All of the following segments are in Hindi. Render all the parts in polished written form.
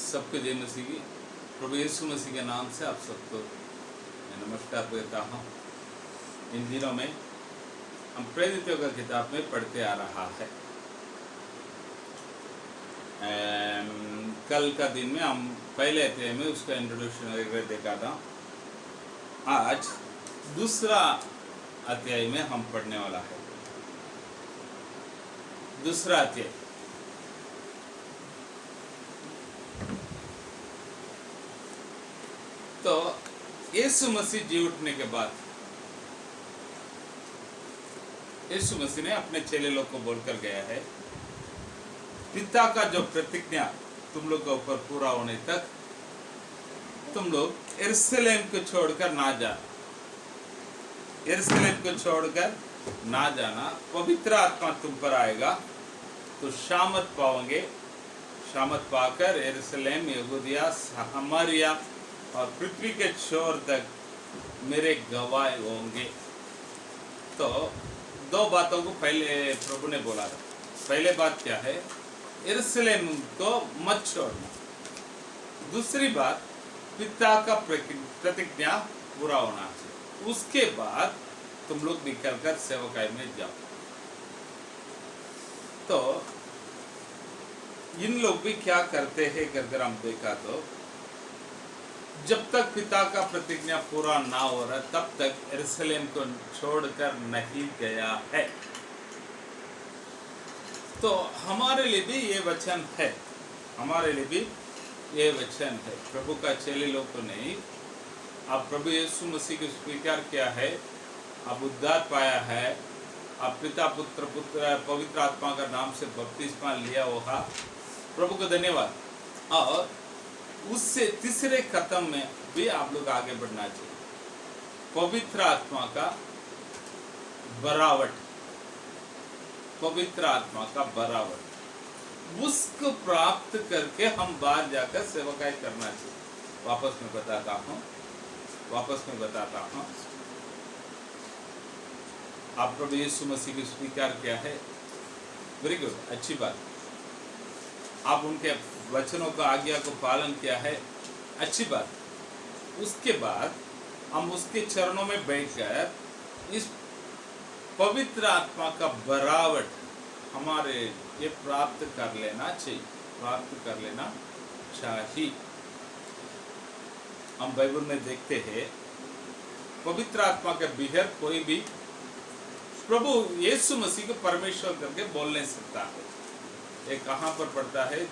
सबको जय मसीह की। प्रभु यीशु मसीह के नाम से आप सबको मैं नमस्कार देता हूँ। इन दिनों में हम प्रेरितों का किताब में पढ़ते आ रहा है। कल का दिन में हम पहले अध्याय में उसका इंट्रोडक्शन वगैरह देखा था। आज दूसरा अध्याय में हम पढ़ने वाला है। दूसरा अध्याय तो यीशु मसीह जी उठने के बाद यीशु मसीह ने अपने चेले लोग को बोलकर गया है, पिता का जो प्रतिज्ञा तुम लोग के ऊपर पूरा होने तक तुम लोग यरूशलेम को छोड़कर ना जाना। यरूशलेम को छोड़कर ना जाना। पवित्र आत्मा तुम पर आएगा तो शामत पाओगे। शामत पाकर यरूशलेम, यहूदिया, सामरिया और पृथ्वी के छोर तक मेरे गवाह होंगे। तो दो बातों को पहले प्रभु ने बोला था। पहले बात क्या है? यरूशलेम को मत छोड़ना। दूसरी बात, पिता का प्रतिज्ञा पूरा होना चाहिए। उसके बाद तुम लोग निकलकर सेवकाई में जाओ। तो इन लोग भी क्या करते हैं करकर हम देखा तो जब तक पिता का प्रतिज्ञा पूरा ना हो रहा तब तक यरूशलेम को छोड़कर नहीं गया है। तो हमारे लिए भी ये वचन है। हमारे लिए भी ये वचन है। प्रभु का चेले लोग तो नहीं, आप प्रभु यीशु मसीह को स्वीकार किया है, आप उद्धार पाया है, आप पिता पुत्र पवित्र आत्मा का नाम से बपतिस्मा लिया होगा। प्रभु को धन्यवाद। और उससे तीसरे कदम में भी आप लोग आगे बढ़ना चाहिए। पवित्र आत्मा का बरावट, पवित्र आत्मा का बरावट, उसको प्राप्त करके हम बाहर जाकर सेवकाई करना चाहिए। वापस में बताता हूँ। आप प्रभु यीशु मसीह को स्वीकार किया है, वेरी गुड, अच्छी बात। आप उनके वचनों का आज्ञा को पालन किया है, अच्छी बात। उसके बाद हम उसके चरणों में बैठकर इस पवित्र आत्मा का बरावट हमारे ये प्राप्त कर लेना चाहिए। हम बाइबल में देखते हैं पवित्र आत्मा के बगैर कोई भी प्रभु यीशु मसीह को परमेश्वर करके बोल नहीं सकता है। ये कहाँ पर पढ़ता है?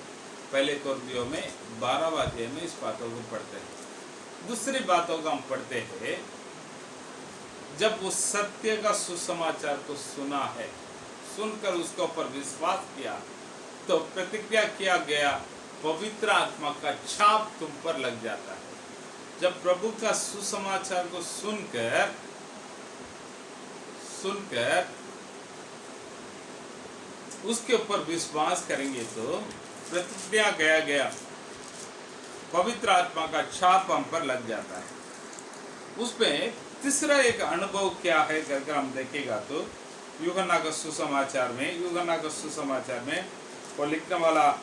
पहले कोरिन्थियों में 12वां अध्याय में इस बातों को पढ़ते हैं। दूसरी बातों को हम पढ़ते हैं, जब उस सत्य का सुसमाचार को सुना है, सुनकर उसके ऊपर विश्वास किया तो प्रतिज्ञा किया गया पवित्र आत्मा का छाप तुम पर लग जाता है। जब प्रभु का सुसमाचार को सुनकर उसके ऊपर विश्वास करेंगे तो प्रतिज्ञा गया पवित्र आत्मा का छाप हम पर लग जाता है। उसमें तीसरा एक अनुभव क्या है करके हम देखेगा तो यूहन्ना का सुसमाचार में वो लिखने वाला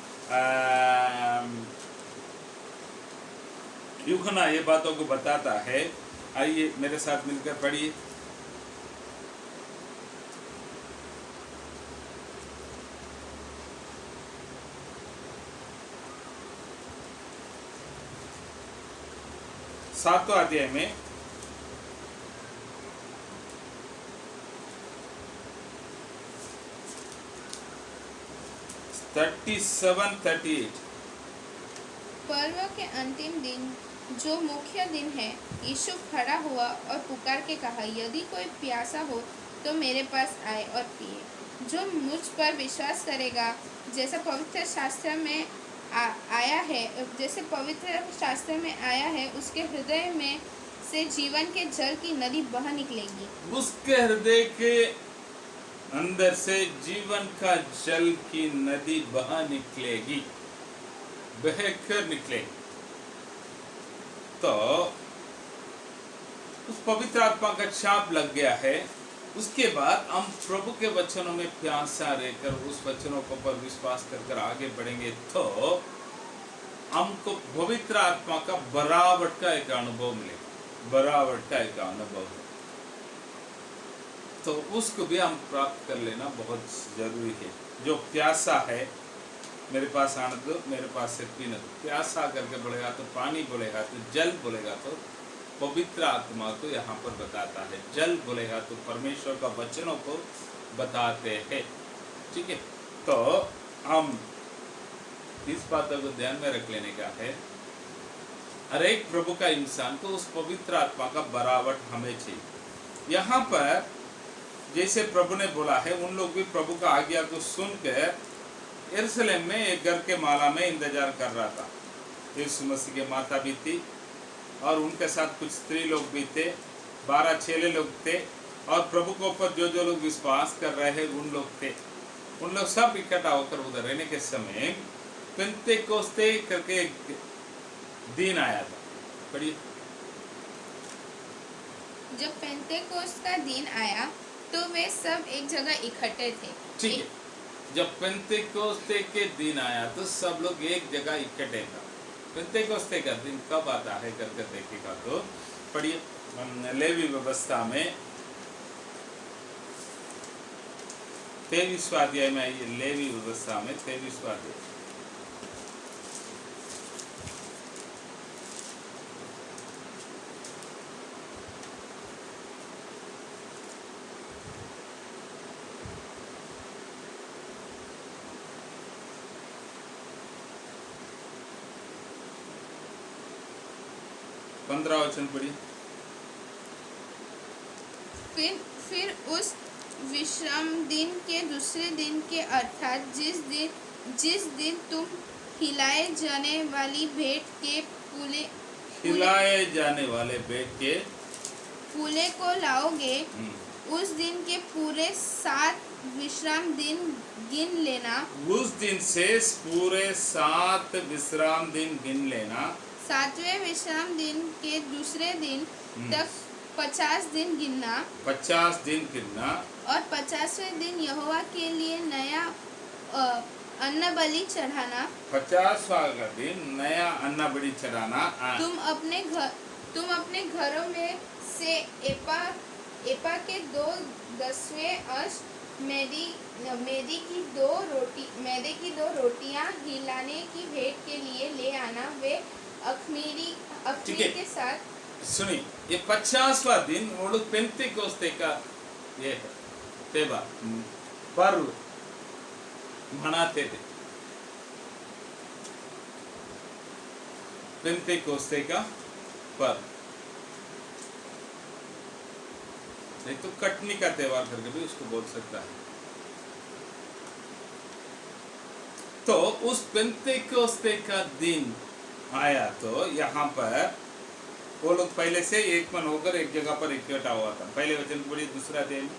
यूहन्ना ये बातों को बताता है। आइए मेरे साथ मिलकर पढ़िए। सातवां अध्याय में 37-38। पर्व के अंतिम दिन जो मुख्य दिन है, यीशु खड़ा हुआ और पुकार के कहा, यदि कोई प्यासा हो तो मेरे पास आए और पिए। जो मुझ पर विश्वास करेगा, जैसा पवित्र शास्त्र में आया है, उसके हृदय में से जीवन के जल की नदी बह निकलेगी। उसके हृदय के अंदर से जीवन का जल की नदी बहकर निकलेगी। तो उस पवित्र आत्मा का छाप लग गया है। उसके बाद हम प्रभु के वचनों में प्यासा रहकर उस वचनों को पर विश्वास कर आगे बढ़ेंगे तो हमको पवित्र आत्मा का बराबर का एक अनुभव मिलेगा, बराबर का एक अनुभव है। तो उसको भी हम प्राप्त कर लेना बहुत जरूरी है। जो प्यासा है मेरे पास आने दो, मेरे पास से पीने दो। प्यासा करके बोलेगा तो पानी, बोलेगा तो जल, बोलेगा तो पवित्र आत्मा को यहाँ पर बताता है। जल बोलेगा तो परमेश्वर का वचनों को बताते हैं। ठीक है, तो हम इस बातों को ध्यान में रख लेने का है। हर एक प्रभु का इंसान को उस पवित्र आत्मा का बराबर हमें चाहिए। यहाँ पर जैसे प्रभु ने बोला है, उन लोग भी प्रभु का आज्ञा को सुनकर यरूशलेम में एक घर के माला में इंतजार कर रहा था। यीशु मसीह के माता भी थी और उनके साथ कुछ स्त्री लोग भी थे, 12 चेले लोग थे, और प्रभु के ऊपर जो जो लोग विश्वास कर रहे हैं उन लोग थे। उन लोग सब इकट्ठा होकर उधर रहने के समय पेंतेकोस्ते करके एक दिन आया था। पढ़िए। जब पेंतेकोस्त का दिन आया तो वे सब एक जगह इकट्ठे थे। ठीक है, जब पेंतेकोस्ते के दिन आया तो सब लोग एक जगह इकट्ठे था। पेंतेकोस्ते का दिन कब आता है करके देखेगा तो पढ़िए लेवी व्यवस्था में 23वां अध्याय में आइए। लेवी व्यवस्था में 23वां अध्याय। पंद्रह वचन पढ़िए। फिर उस विश्राम दिन के दूसरे दिन के अर्थात जिस दिन तुम हिलाए जाने वाली भेंट के हिलाए जाने वाले भेंट के पूले को लाओगे, उस दिन के पूरे 7 विश्राम दिन गिन लेना। उस दिन से पूरे 7 विश्राम दिन गिन लेना। 7वें विश्राम दिन के दूसरे दिन तक 50 दिन गिनना। 50 दिन गिनना। और 50वें दिन यहोवा के लिए नया अन्न बलि चढ़ाना। 50वां का दिन नया अन्न बलि चढ़ाना। तुम अपने घरों में से एपा के 2/10वें अंश मैदे की 2 रोटियां हिलाने की भेंट के लिए ले आना। वे अखमीरी के साथ। सुनिए, ये 50वां दिन वो लोग पेंतेकोस्ते का ये है त्योहार, पर्व मनाते थे। पेंतेकोस्ते का पर्व, नहीं तो कटनी का त्योहार करके भी उसको बोल सकता है। तो उस पेंतेकोस्ते का दिन आया तो यहाँ पर वो लोग पहले से एक मन होकर एक जगह पर इकट्ठा हुआ था। पहले वचन पढ़िए दूसरा दिन।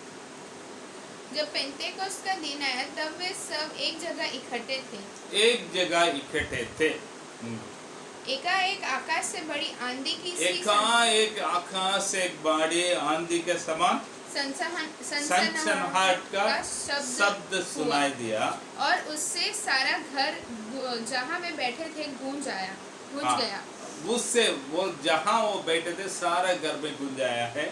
जब पेंतेकोस्त का दिन आया तब वे सब एक जगह इकट्ठे थे। एक जगह इकट्ठे थे। एकाएक आकाश से बड़ी आंधी की एकाएक आकाश से एक बड़ी आंधी के समान सनसनाहट का शब्द सुनाई दिया, और उससे सारा घर जहाँ वे बैठे थे गूंज गया। उससे वो जहाँ वो बैठे थे सारा घर में गूंज आया है।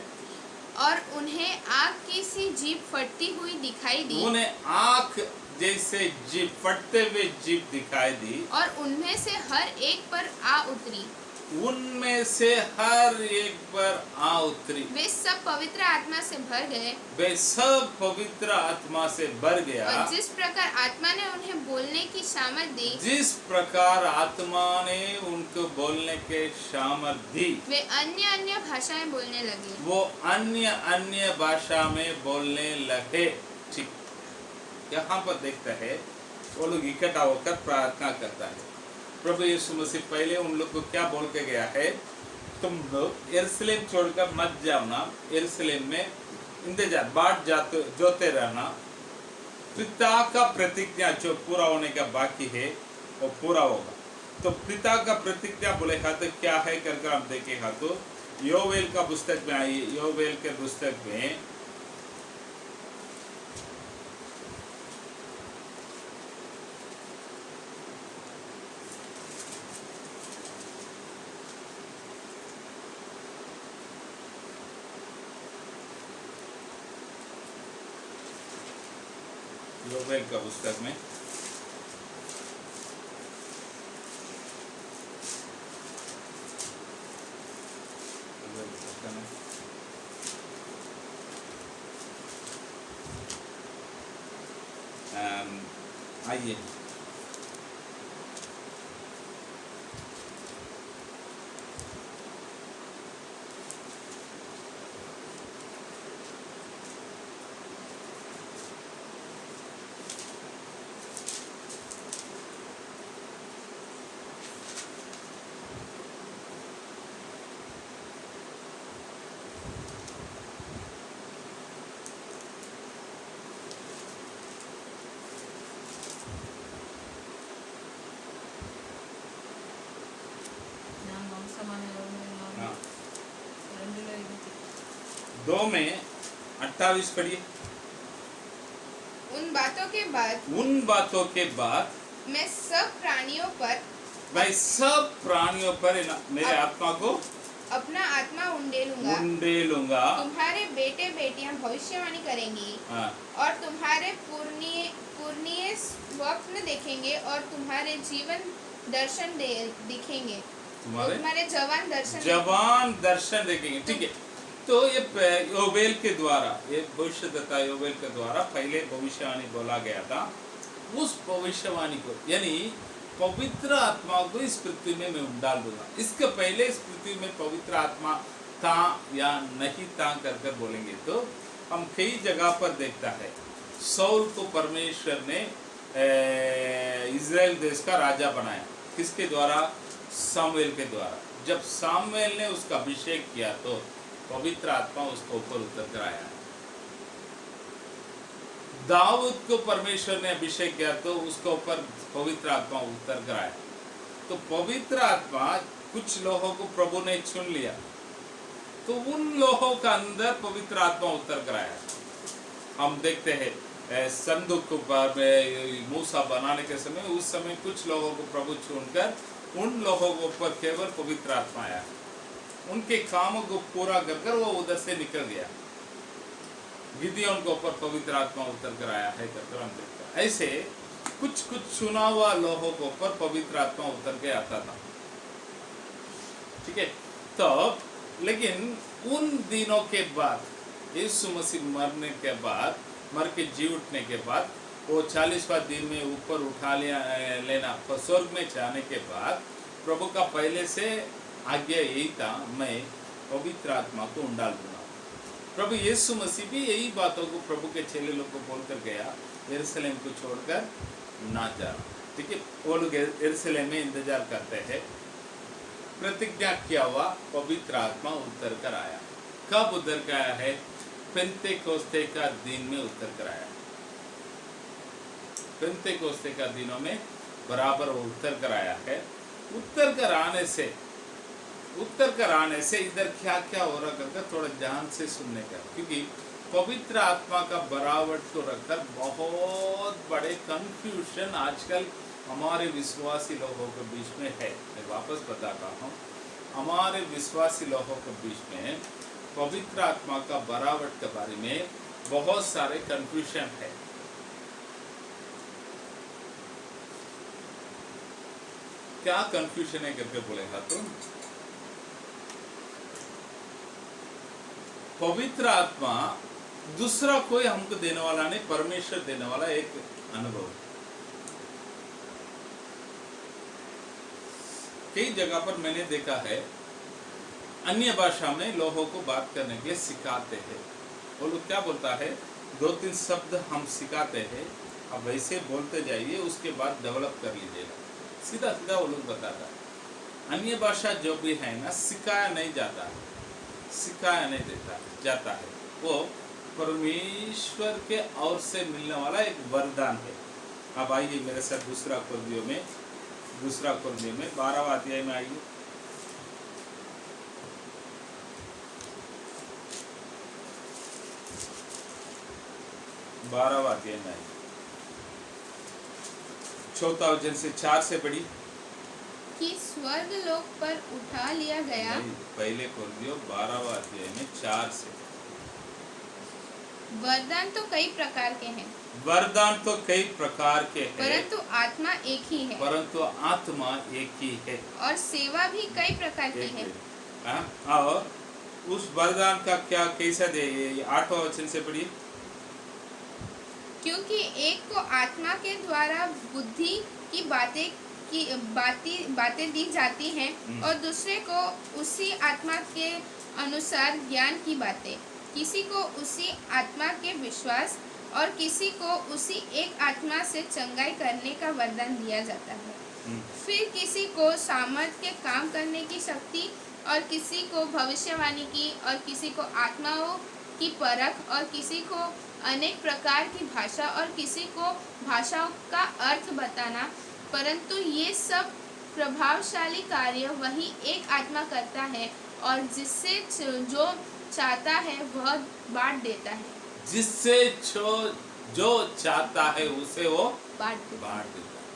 और उन्हें आग की सी जीभ फटती हुई दिखाई दी। उन्हें आग जैसे जीभ फटते हुए जीभ दिखाई दी। और उनमें से हर एक पर आ उतरी। उनमें से हर एक पर आ उतरी। वे सब पवित्र आत्मा से भर गए। वे सब पवित्र आत्मा से भर गया। और जिस प्रकार आत्मा ने उन्हें बोलने की सामर्थ दी, जिस प्रकार आत्मा ने उनको बोलने के सामर्थ दी, वे अन्य अन्य भाषाएं बोलने लगे। वो अन्य अन्य भाषा में बोलने लगे। ठीक, यहाँ पर देखता है वो लोग इकट्ठा होकर प्रार्थना करता है। प्रभु यीशु मसीह पहले उन लोग को क्या बोल के गया है, तुम लोग यरूशलेम छोड़कर मत जाओ ना, यरूशलेम में इंतजार बाट जोते रहना। पिता का प्रतिज्ञा जो पूरा होने का बाकी है वो पूरा होगा। तो पिता का प्रतिज्ञा बोलेगा तो क्या है करके आप देखेगा तो योवेल का पुस्तक में आइए। योवेल के पुस्तक में योवेल का पुस्तक में आइए हाँ 2 में 28 पढ़िए। उन बातों के बाद उन बातों के बाद मैं सब प्राणियों पर मैं सब प्राणियों पर मेरे आत्मा को अपना आत्मा उंडेलूंगा। उंडेलूंगा। तुम्हारे बेटे बेटियां भविष्यवाणी करेंगी हाँ। और तुम्हारे पुरनिये स्वप्न देखेंगे और तुम्हारे जीवन दर्शन दिखेंगे। तुम्हारे जवान दर्शन देखेंगे। ठीक है, तो ये योवेल के द्वारा, ये भविष्यद्वक्ता योवेल के द्वारा पहले भविष्यवाणी बोला गया था। उस भविष्यवाणी को यानी पवित्र आत्मा को इस पृथ्वी में मैं डाल दूंगा। इसके पहले इस पृथ्वी में पवित्र आत्मा था या नहीं था कर बोलेंगे तो हम कई जगह पर देखता है सौल को परमेश्वर ने इज़राइल देश का राजा बनाया। किसके द्वारा? सामुएल के द्वारा। जब सामुएल ने उसका अभिषेक किया तो पवित्र आत्मा उसके ऊपर उतर कर आया। दाऊद को परमेश्वर ने अभिषेक किया तो उसके ऊपर पवित्र आत्मा उतर कर आया। तो पवित्र आत्मा कुछ लोगों को प्रभु ने चुन लिया तो उन लोगों का अंदर पवित्र आत्मा उतर कर आया। हम देखते हैं संदूक पर मूसा बनाने के समय, उस समय कुछ लोगों को प्रभु चुनकर उन लोगों के ऊपर केवल पवित्र आत्मा आया। उनके कामों को पूरा कर वो उधर से निकल गया। गिदियोन के ऊपर पवित्र आत्मा उतर कर आया है हम देखते हैं। ऐसे कुछ चुना हुआ लोगों के ऊपर पवित्र आत्मा उतर के आता था। ठीक है, तो लेकिन उन दिनों के बाद यीशु मसीह मरने के बाद, मर के जी उठने के बाद, वो 40वां दिन में ऊपर उठा लेना स्वर्ग में जाने के बाद प्रभु का पहले से आज्ञा यही था, मैं पवित्र आत्मा को डाल दूंगा। प्रभु यीशु मसीह भी यही बातों को प्रभु के चेले लोग को बोलकर गया, यरूशलेम को छोड़कर ना जा। ठीक है, वो लोग यरूशलेम में इंतजार करते हैं। प्रतिज्ञा किया हुआ पवित्र आत्मा उतर कर आया। कब उतर कर आया है? पेंतेकोस्ते का दिन में उतर कर आया। पेंतेकोस्ते का दिनों में बराबर वो उतर कर आया है। उतर कर आने से इधर क्या क्या हो रहा करके थोड़ा ध्यान से सुनने का, क्योंकि पवित्र आत्मा का बराबर को रखकर बहुत बड़े कंफ्यूजन आजकल हमारे विश्वासी लोगों के बीच में है। मैं वापस बताता हूँ, हमारे विश्वासी लोगों के बीच में पवित्र आत्मा का बराबर के बारे में बहुत सारे कंफ्यूजन है। क्या कंफ्यूजन है करके बोलेगा तो पवित्र आत्मा दूसरा कोई हमको देने वाला नहीं, परमेश्वर देने वाला एक अनुभव। कई जगह पर मैंने देखा है अन्य भाषा में लोगों को बात करने के लिए सिखाते हैं। वो लोग क्या बोलता है, 2-3 शब्द हम सिखाते हैं, अब वैसे बोलते जाइए, उसके बाद डेवलप कर लीजिएगा। सीधा सीधा वो लोग बताता है। अन्य भाषा जो भी है ना, सिखाया नहीं जाता है, सिखाया नहीं देता जाता है। वो परमेश्वर के ओर से मिलने वाला एक वरदान है। अब आइए मेरे साथ दूसरा कुरिन्थियों में 12वां अध्याय में आइए। चौथा वचन से 4 से पढ़ी कि स्वर्ग लोक पर उठा लिया गया। पहले कुरिन्थियों 12वां अध्याय में 4 से वरदान तो कई प्रकार के हैं, वरदान तो कई प्रकार के हैं, परंतु आत्मा एक ही है। परंतु आत्मा एक ही है। और सेवा भी कई प्रकार की एक है। है। हाँ, और उस वरदान का क्या कैसा दे, 8वां वचन से पढ़िए। क्योंकि एक को आत्मा के द्वारा बुद्धि की बातें दी जाती हैं, और दूसरे को उसी आत्मा के अनुसार ज्ञान की बातें। किसी को उसी आत्मा के विश्वास, और किसी को उसी एक आत्मा से चंगाई करने का वरदान दिया जाता है। फिर किसी को सामर्थ के काम करने की शक्ति, और किसी को भविष्यवाणी की, और किसी को आत्माओं की परख, और किसी को अनेक प्रकार की भाषा, और किसी को भाषाओं का अर्थ बताना। परंतु ये सब प्रभावशाली कार्य वही एक आत्मा करता है, और जिससे जो चाहता है वह बांट देता है। जिससे जो चाहता है उसे वो बांट देता है।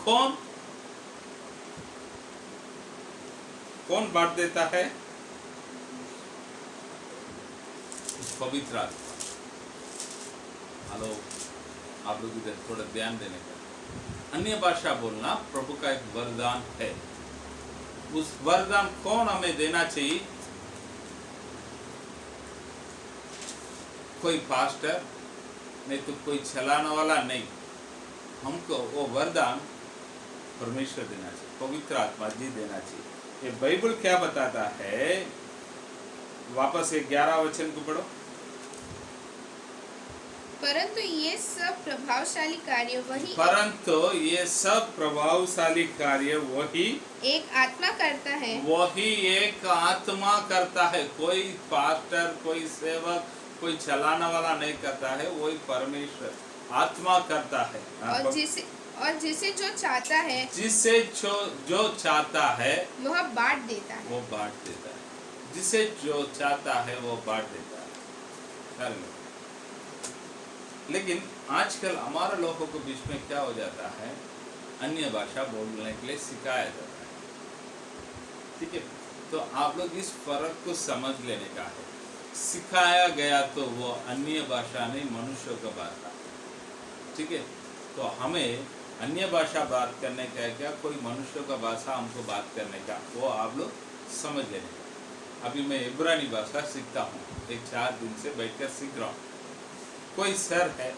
कौन कौन बांट देता है? पवित्र आत्मा। हेलो, आप लोग इधर थोड़ा ध्यान देने का। अन्य भाषा बोलना प्रभु का एक वरदान है। उस वरदान कौन हमें देना चाहिए? कोई पास्टर नहीं तो कोई चलाने वाला नहीं, हमको वो वरदान परमेश्वर देना चाहिए, पवित्र आत्मा जी देना चाहिए। ये बाइबल क्या बताता है? वापस 11 वचन को पढ़ो। परंतु ये सब प्रभावशाली कार्य वही एक आत्मा करता है। वही एक आत्मा करता है। कोई पास्टर, कोई सेवक, कोई चलाने वाला नहीं करता है, वही परमेश्वर आत्मा करता है। और जिसे जो चाहता है, जो चाहता है वह बांट देता है। वो बांट देता है। जिसे जो चाहता है वो बांट देता है। लेकिन आजकल हमारे लोगों के बीच में क्या हो जाता है? अन्य भाषा बोलने के लिए सिखाया जाता है। ठीक है, तो आप लोग इस फर्क को समझ लेने का है। सिखाया गया तो वो अन्य भाषा नहीं, मनुष्य का भाषा। ठीक है, तो हमें अन्य भाषा बात करने का क्या, कोई मनुष्य का भाषा हमको बात करने का, वो आप लोग समझ लेने का। अभी मैं इब्रानी भाषा सीखता हूँ, एक 4 दिन से बैठकर सीख रहा हूँ। कोई सर है,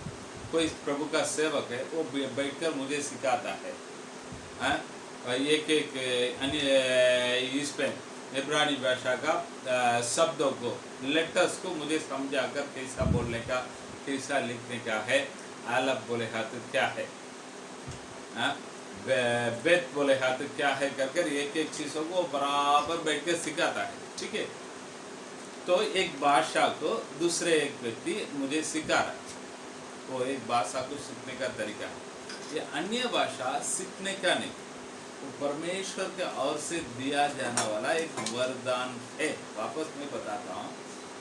कोई प्रभु का सेवक है, वो बैठकर मुझे सिखाता है। एक अन्य इस पे इब्रानी भाषा का शब्दों को, लेटर्स को मुझे समझाकर कैसा बोलने का, कैसा लिखने का है। आलफ बोले हाथ क्या है, बेत बोले हाथ क्या है, कर एक एक चीजों को बराबर बैठ कर सिखाता है। ठीक है, तो एक भाषा को दूसरे एक व्यक्ति मुझे सिखा रहा है, वो एक भाषा को सीखने का तरीका है। ये अन्य भाषा सीखने का नहीं, वो परमेश्वर के ओर से दिया जाने वाला एक वरदान है। वापस मैं बताता हूँ,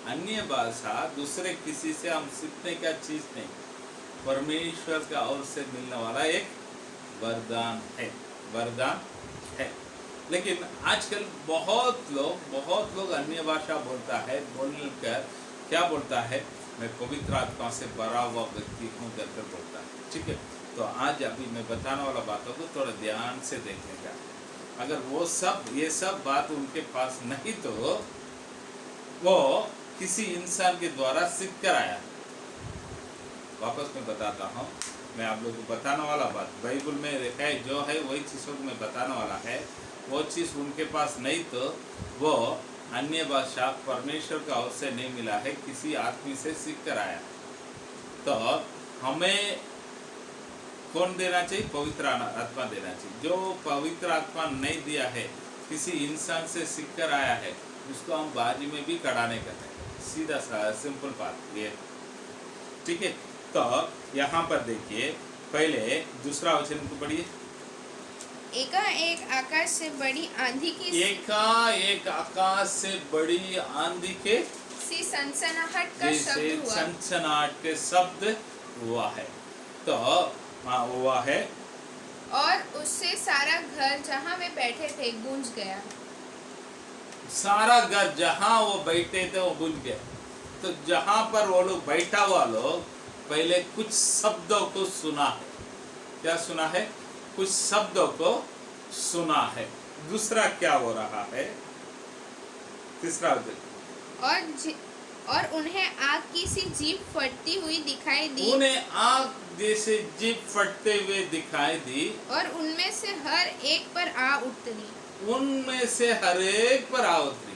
अन्य भाषा दूसरे किसी से हम सीखने का चीज नहीं, परमेश्वर के ओर से मिलने वाला एक वरदान है। लेकिन आजकल बहुत लोग अन्य भाषा बोलता है, बोलकर क्या बोलता है, मैं पवित्र आत्मा से भरा हुआ व्यक्ति हूँ करके बोलता है। ठीक है, तो आज अभी मैं बताने वाला बातों को थोड़ा ध्यान से देखने का। अगर ये सब बात उनके पास नहीं, तो वो किसी इंसान के द्वारा सीख कर आया। वापस मैं बताता हूँ, मैं आप लोगों को बताने वाला बात बाइबल में है, जो है वही चीज़ों को मैं बताने वाला है। वो चीज़ उनके पास नहीं, तो वो अन्य भाषा परमेश्वर का ओर से नहीं मिला है, किसी आदमी से सीख कर आया। तो हमें कौन देना चाहिए? पवित्र आत्मा देना चाहिए। जो पवित्र आत्मा नहीं दिया है, किसी इंसान से सीख कर आया है, उसको हम बाजी में भी कड़ाने का है। सीधा सा सिंपल बात ये। ठीक है, तो यहाँ पर देखिए, पहले दूसरा वचन को पढ़िए। एकाएक आकाश से बड़ी आंधी की एकाएक आकाश से बड़ी आंधी के सी सनसनाहट का शब्द हुआ। सनसनाहट के शब्द हुआ है। तो हुआ है, और उससे सारा घर जहाँ वे बैठे थे गूंज गया। सारा घर जहाँ वो बैठे थे वो गूंज गया। तो जहां पर वो लोग बैठा हुआ लोग पहले कुछ शब्दों को सुना है। क्या सुना है? कुछ शब्दों को सुना है। दूसरा क्या हो रहा है? तीसरा और उन्हें आग की सी जीभ फटती हुई दिखाई दी। उन्हें आग जैसे जीभ फटते हुए दिखाई दी और उनमें से हर एक पर आ उतरी। उनमें से हर एक पर आ उतरी।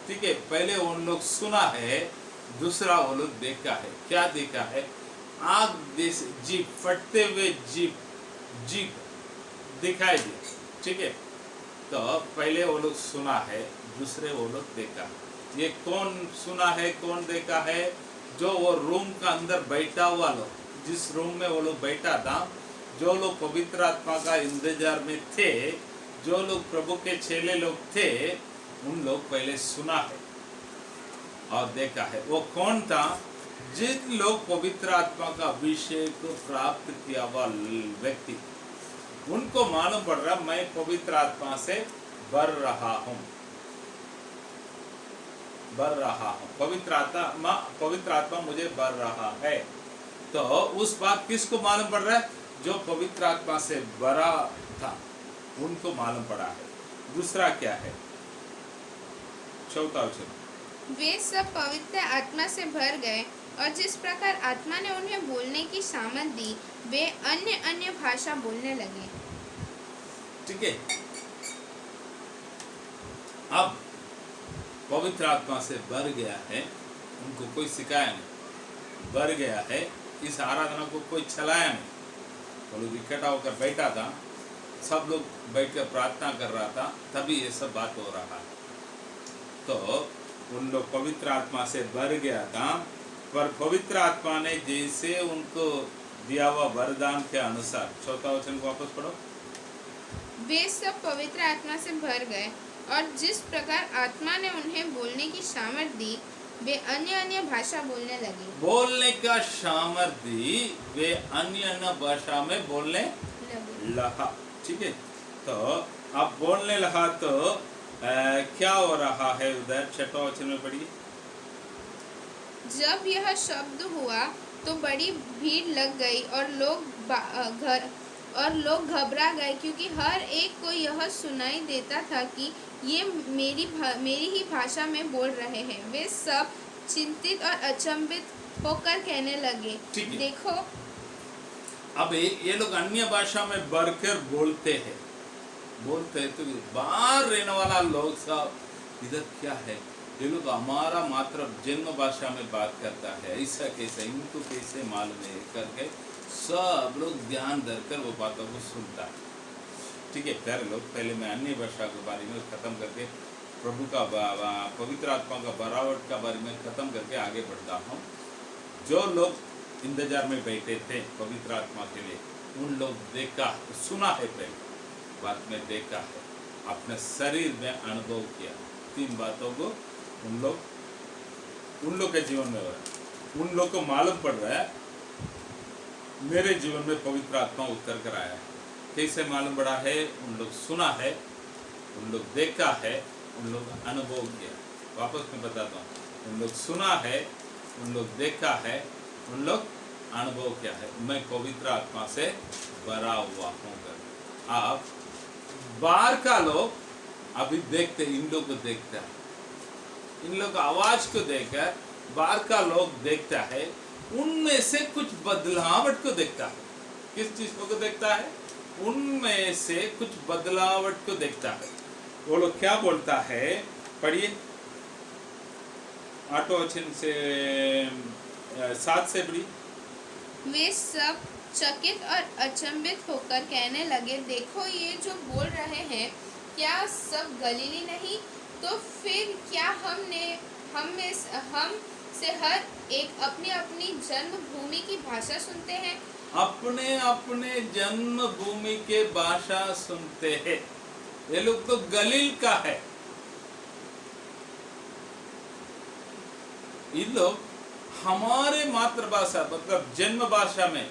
ठीक है, पहले उन लोग सुना है, दूसरा वो लोग देखा है। क्या देखा है? आग जैसे जीभ फटते हुए जीभ दिखाई दी। ठीक है, तो पहले वो लोग सुना है, दूसरे वो लोग देखा। ये कौन सुना है, कौन देखा है? जो वो रूम का अंदर बैठा हुआ लोग, जिस रूम में वो लोग बैठा था, जो लोग पवित्र आत्मा का इंतजार में थे, जो लोग प्रभु के चेले लोग थे, उन लोग पहले सुना है और देखा है। वो कौन था? जिन लोग पवित्र आत्मा का अभिषेक को प्राप्त किया हुआ व्यक्ति, उनको मालूम पड़ रहा मैं पवित्र आत्मा से भर रहा हूँ। पवित्र आत्मा मुझे भर रहा है। तो उस बात किसको मालूम पड़ रहा है? जो पवित्र आत्मा से भरा था उनको मालूम पड़ा है। दूसरा क्या है? चौथा वचन। वे सब पवित्र आत्मा से भर गए और जिस प्रकार आत्मा ने उन्हें बोलने की सामर्थ दी, वे अन्य अन्य भाषा बोलने लगे। ठीक है, अब पवित्र आत्मा से भर गया है, उनको कोई सिखाया नहीं, भर गया है। इस आराधना को कोई चलाया नहीं, वो लोग इकट्ठा होकर बैठा था, सब लोग बैठकर प्रार्थना कर रहा था, तभी ये सब बात हो रहा है। तो उन लोग पवित्र आत्मा से भर गया था, पर पवित्र आत्मा ने जैसे उनको दिया हुआ वरदान के अनुसार, चौथा वचन को वापस पढ़ो। वे सब पवित्र आत्मा से भर गए और जिस प्रकार आत्मा ने उन्हें बोलने की सामर्थ दी, वे अन्य अन्य भाषा बोलने लगे। बोलने का सामर्थ दी, वे अन्य अन्य भाषा में बोलने लगा। ठीक है, तो अब बोलने लगा तो क्या हो रहा है उधर? छठवां वचन में पढ़िए। जब यह शब्द हुआ तो बड़ी भीड़ लग गई और लोग घबरा गए, क्योंकि हर एक को यह सुनाई देता था कि ये मेरी ही भाषा में बोल रहे हैं। वे सब चिंतित और अचंभित होकर कहने लगे, देखो। अब ये लोग अन्य भाषा में बढ़कर बोलते हैं तो बाहर रहने वाला लोग सब इधर क्या है, ये लोग हमारा मात्र जन्म भाषा में बात करता है, ऐसा कैसे, इनको कैसे मालूम है करके सब लोग ध्यान धरकर वो बातों को सुनता है। ठीक है, प्यारे लोग, पहले मैं अन्य भाषा के बारे में खत्म करके प्रभु का पवित्र आत्मा का बरावट का बारे में खत्म करके आगे बढ़ता हूँ। जो लोग इंतजार में बैठे थे पवित्र आत्मा के लिए, उन लोग देखा, सुना है, पहले बाद में देखा है, अपने शरीर में अनुभव किया। तीन बातों को उन लोग के जीवन में हो रहा है। उन लोग को मालूम पड़ रहा है मेरे जीवन में पवित्र आत्मा उतर कर आया है। कैसे मालूम पड़ा है? उन लोग सुना है, उन लोग देखा है, उन लोग अनुभव किया। वापस मैं बताता हूँ, उन लोग सुना है, उन लोग देखा है, उन लोग अनुभव किया है, मैं पवित्र आत्मा से भरा हुआ हूँ। आप बाहर का लोग अभी देखते, इन लोग को देखता है, इन लोग आवाज को देखकर बाहर का लोग देखता है, उनमें से कुछ बदलावट को देखता है। किस चीज को देखता है? उनमें से कुछ बदलावट को देखता है। वो लोग क्या बोलता है? पढ़िए, 8 वचन से 7 से पढ़िए। वे सब चकित और अचंभित होकर कहने लगे, देखो ये जो बोल रहे हैं, क्या सब गलीली नहीं? तो फिर क्या हम से हर एक अपनी अपनी जन्मभूमि की भाषा सुनते हैं? अपने अपने जन्मभूमि के भाषा सुनते हैं। ये लोग तो गलील का है। इन लोग हमारे मातृभाषा मतलब जन्म भाषा में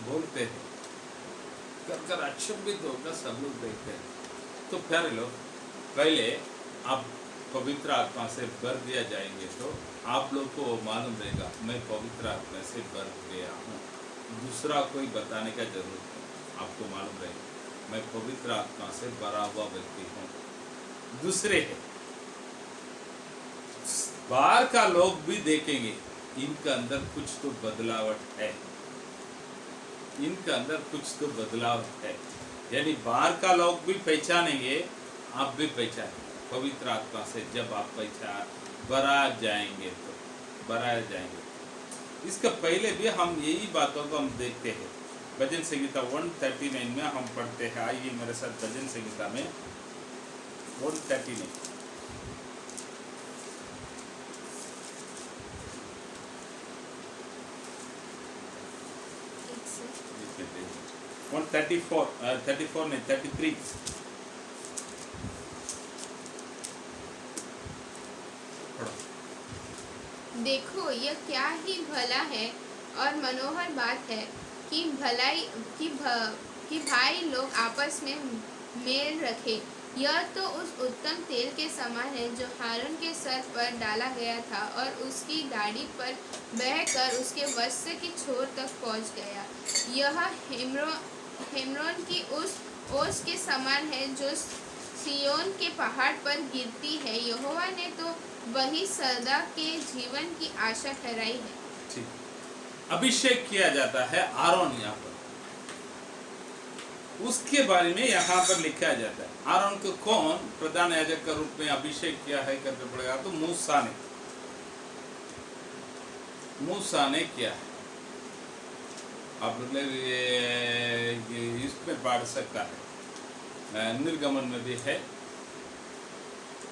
बोलते हैं। कर अचंभित होकर सब लोग देखते हैं। तो प्यारे लोग, पहले आप पवित्र आत्मा से भर दिया जाएंगे तो आप लोग को मालूम रहेगा मैं पवित्र आत्मा से भर गया हूँ। दूसरा कोई बताने का जरूरत नहीं, आपको मालूम रहेगा मैं पवित्र आत्मा से भरा हुआ व्यक्ति हूँ। दूसरे है बाहर का लोग भी देखेंगे इनका अंदर कुछ तो बदलावट है, इनका अंदर कुछ तो बदलाव है, यानी बाहर का लोग भी पहचानेंगे, आप भी पहचानेंगे पवित्र आत्मा से जब आप पहचान भरा जाएंगे तो भरा जाएंगे। इसका पहले भी हम यही बातों को हम देखते हैं। भजन संहिता 139 में हम पढ़ते हैं, आइए मेरे साथ भजन संहिता में 139 134 नहीं 33 देखो यह क्या ही भला है और मनोहर बात है कि भाई लोग आपस में मेल रखे। यह तो उस उत्तम तेल के समान है जो हारून के सर पर डाला गया था और उसकी दाढ़ी पर बहकर उसके वस्त्र की छोर तक पहुंच गया। यह हेम्रोन की उस ओस के समान है जो सिय्योन के पहाड़ पर गिरती है। यहोवा ने तो वही सदा के जीवन की आशा ठहराई है। ठीक, अभिषेक किया जाता है आरोन, यहाँ पर उसके बारे में यहाँ पर लिखा जाता है। आरोन को कौन प्रधान याजक के रूप में अभिषेक किया है करके पड़ेगा तो मूसा ने किया है। आप इसमें पढ़ सकता है, निर्गमन में भी है,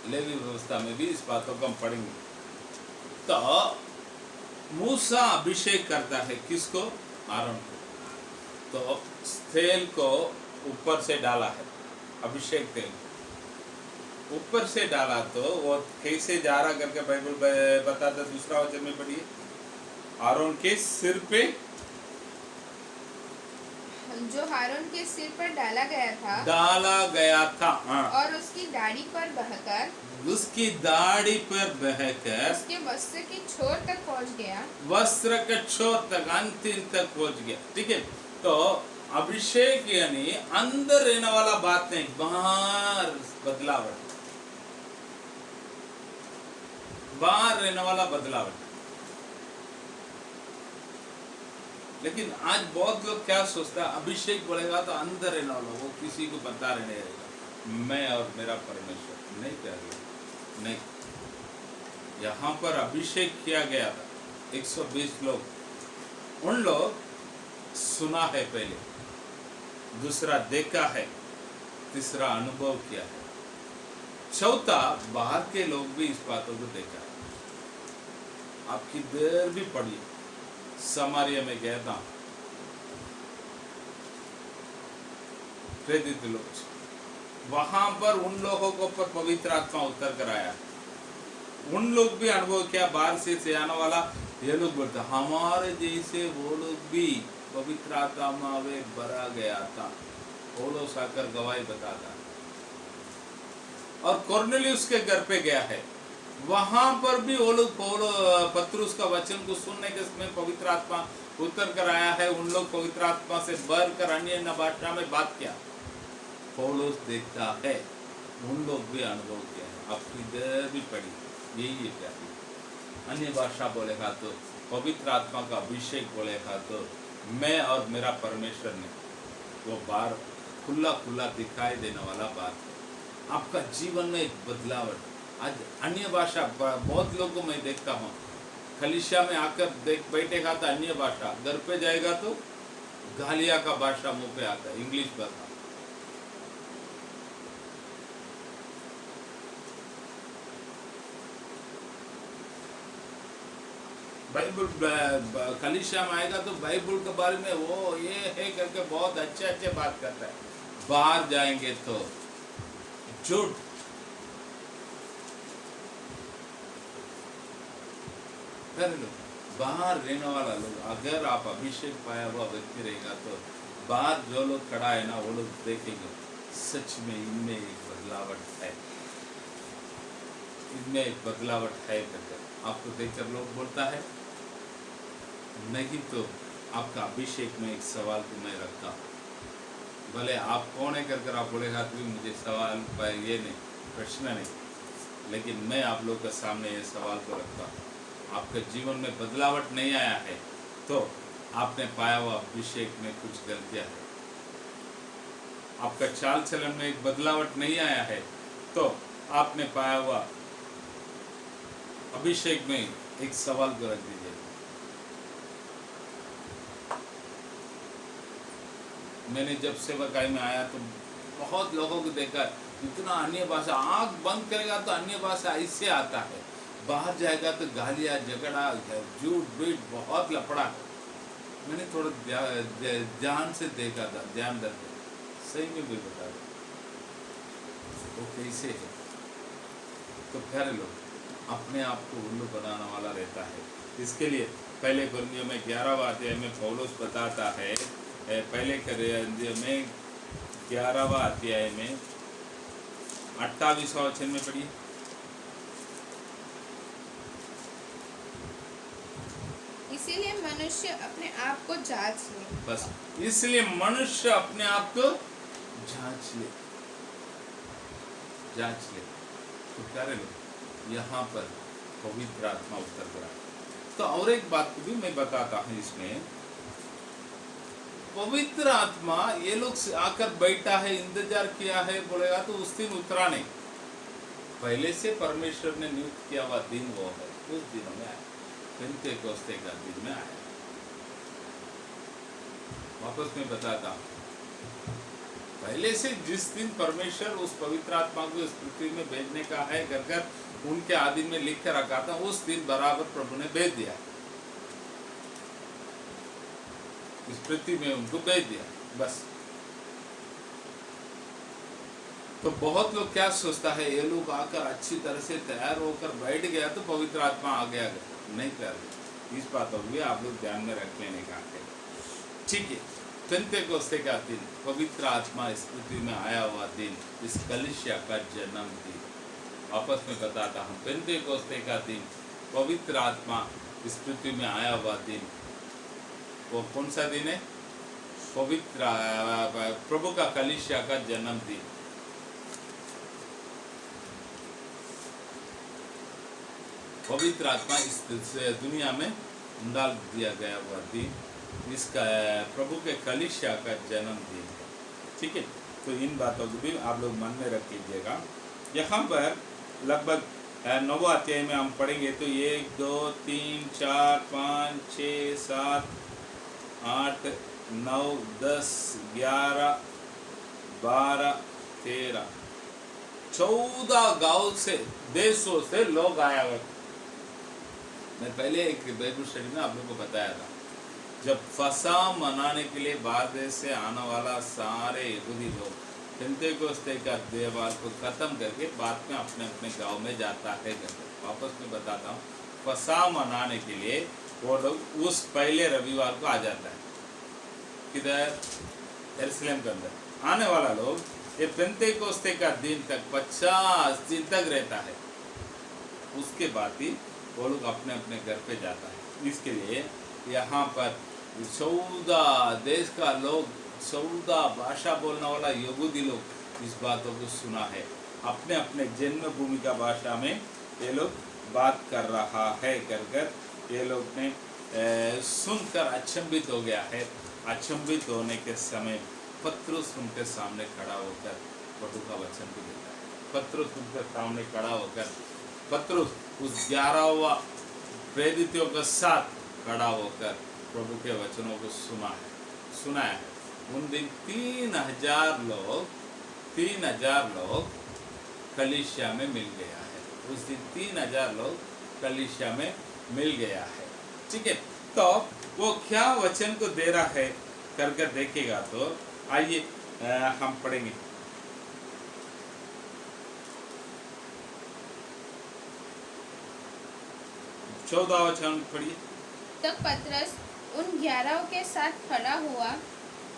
लेवी व्यवस्था में भी इस बातों को हम पढ़ेंगे। तो मूसा अभिषेक करता है किसको? आरोन को। तो तेल को ऊपर से डाला है, अभिषेक तेल ऊपर से डाला, तो वो कैसे जा रहा करके बाइबल बताता। दूसरा वचन में पढ़िए, आरोन के सिर पे, जो हारून के सिर पर डाला गया था हाँ। और उसकी दाढ़ी पर बहकर उसके वस्त्र की छोर तक पहुंच गया, वस्त्र के छोर तक अंतिम तक पहुंच गया। ठीक है, तो अभिषेक यानी अंदर रहने वाला बात नहीं, बाहर बदलावट, बाहर रहने वाला बदलावट। लेकिन आज बहुत लोग क्या सोचता है, अभिषेक बोलेगा तो अंदर रहने वाला, वो किसी को बता रहने रहेगा मैं और मेरा परमेश्वर। नहीं कर रहा, नहीं। यहाँ पर अभिषेक किया गया था 120 लोग, उन लोग सुना है पहले, दूसरा देखा है, तीसरा अनुभव किया है, चौथा बाहर के लोग भी इस बातों को देखा है। आपकी देर भी पड़ी, समारिया में गया था, प्रेरित लोग, वहां पर उन लोगों को पर पवित्र आत्मा उतर कर आया, उन लोग भी अनुभव किया। बाहर से आने वाला ये लोग बोलते हमारे जैसे वो लोग भी पवित्र आत्मा में भरा गया था, वो लोग साकर गवाही बताता। और कोर्नेलियुस के घर पे गया है, वहां पर भी वो लोग पत्रुस का वचन को सुनने के समय पवित्र आत्मा उतर कर आया है। उन लोग पवित्र आत्मा से भर कर अन्य भाषा में बात किया। पौलुस देखता है, उन लोग भी अनुभव किया है, आपकी देर भी पड़ी, यही है क्या अन्य भाषा बोलेगा तो पवित्र आत्मा का अभिषेक बोलेगा तो मैं और मेरा परमेश्वर ने, वो बार खुला खुला दिखाई देने वाला बात है। आपका जीवन में एक बदलावट। आज अन्य भाषा बहुत लोगों को मैं देखता हूँ, कलीसिया में आकर बैठेगा तो अन्य भाषा, घर पे जाएगा तो गालिया का भाषा मुंह पे आता है, इंग्लिश भाषा। बाइबल कलीसिया में आएगा तो बाइबल के बारे में वो ये है करके बहुत अच्छे अच्छे बात करता है। बाहर जाएंगे तो झूठ, बाहर रहने वाला लोग, अगर आप अभिषेक पाया हुआ व्यक्ति रहेगा तो बाहर जो लोग खड़ा है ना, वो लोग देखेंगे सच में इनमें एक बदलावट है। इनमें एक बदलावट है करके आपको देखकर लोग बोलता है। नहीं तो आपका अभिषेक में एक सवाल को मैं रखता हूँ, भले आप कौन है कर आप बोलेगा तो भी मुझे सवाल पर ये नहीं, प्रश्न नहीं, लेकिन मैं आप लोग के सामने ये सवाल को रखता हूँ। आपके जीवन में बदलावट नहीं आया है तो आपने पाया हुआ अभिषेक में कुछ गलतियाँ है। आपका चाल चलन में एक बदलावट नहीं आया है तो आपने पाया हुआ अभिषेक में एक सवाल को रख दीजिए। मैंने जब सेवकाई में आया तो बहुत लोगों को देखा, इतना अन्य भाषा, आँख बंद करेगा तो अन्य भाषा ऐसे आता है, बाहर जाएगा तो गालियाँ, झगड़ा, झूठ बीट, बहुत लफड़ा। मैंने थोड़ा ध्यान से देखा था, ध्यान रखे, सही में भी बता रहे वो कैसे है। तो प्यारे लोग, अपने आप को उल्लू बनाने वाला रहता है। इसके लिए पहले कुरिन्थियों में 11वां अध्याय में पौलुस बताता है, पहले कुरिन्थियों में 11वां अध्याय में 28वां वचन में पढ़िए। इसीलिए मनुष्य अपने आप को जांच ले। बस इसलिए मनुष्य अपने आप को जांच ले। तो प्यारे लोग, यहाँ पर पवित्र आत्मा उत्तर करा। तो और एक बात को भी मैं बताता हूँ इसमें, पवित्र आत्मा ये लोग आकर बैठा है, इंतजार किया है, बोलेगा तो उस दिन उतरा नहीं। पहले से परमेश्वर ने नियुक्त किया हुआ दिन वो है, उस दिनों में आया, पेंतेकोस्ते का दिन में आया। वापस मैं बताता हूँ, पहले से जिस दिन परमेश्वर उस पवित्र आत्मा को इस पृथ्वी में भेजने का है कर उनके आदिम में लिख कर रखा था, उस दिन बराबर प्रभु ने भेज दिया, इस पृथ्वी में उनको भेज दिया बस। तो बहुत लोग क्या सोचता है, ये लोग आकर अच्छी तरह से तैयार होकर बैठ गया तो पवित्र आत्मा आ गया, नहीं कर। इस बातों को भी आप लोग ध्यान में रख लेने का है, ठीक है। पेंतेकोस्ते का दिन, पवित्र आत्मा इस पृथ्वी में आया हुआ दिन, इस कलीसिया का जन्म दिन। वापस में बताता हूँ, पेंतेकोस्ते का दिन, पवित्र आत्मा इस पृथ्वी में आया हुआ दिन, वो कौन सा दिन है? पवित्र प्रभु का कलीसिया का जन्म दिन। पवित्र आत्मा इस दुनिया में डाल दिया गया हुआ दिन, इसका प्रभु के कलीसिया का जन्म दिन है, ठीक है। तो इन बातों को भी आप लोग मन में रख लीजिएगा। यहाँ पर लगभग 9वां अध्याय में हम पढ़ेंगे तो 1 2 3 4 5 6 7 8 9 10 11 12 13 14 गांव से, देशों से लोग आया हुए। मैं पहले एक बाइबल स्टडी में आप लोगों को बताया था, जब फसा मनाने के लिए बाहर देश से आने वाला सारे यहूदी लोग पेंतेकोस्ते का त्योहार को खत्म करके बाद में अपने अपने गांव में जाता है। वापस में बताता हूँ, फसा मनाने के लिए वो लोग उस पहले रविवार को आ जाता है, किधर? यरूशलेम के अंदर आने वाला लोग ये पेंतेकोस्ते का दिन तक 50 दिन तक रहता है, उसके बाद ही वो लोग अपने अपने घर पे जाता है। इसके लिए यहाँ पर 14 देश का लोग, 14 भाषा बोलने वाला यहूदी लोग इस बातों को सुना है, अपने अपने जन्मभूमि का भाषा में ये लोग बात कर रहा है कर ये लोग ने सुनकर अचंभित हो गया है। अचंभित होने के समय पत्रुस उनके सामने खड़ा होकर प्रभु का वचन भी देता है। पत्रुस उनके सामने खड़ा होकर, पत्रुस उस 11वां प्रेरितों के साथ खड़ा होकर प्रभु के वचनों को सुनाया है। उन दिन 3000 लोग कलीसिया में मिल गया है। उस दिन 3000 लोग कलीसिया में मिल गया है, ठीक है। तो वो क्या वचन को दे रहा है कर देखेगा तो आइए हम पढ़ेंगे। चौदह वचन पढ़िए। तब पतरस उन 11 के साथ खड़ा हुआ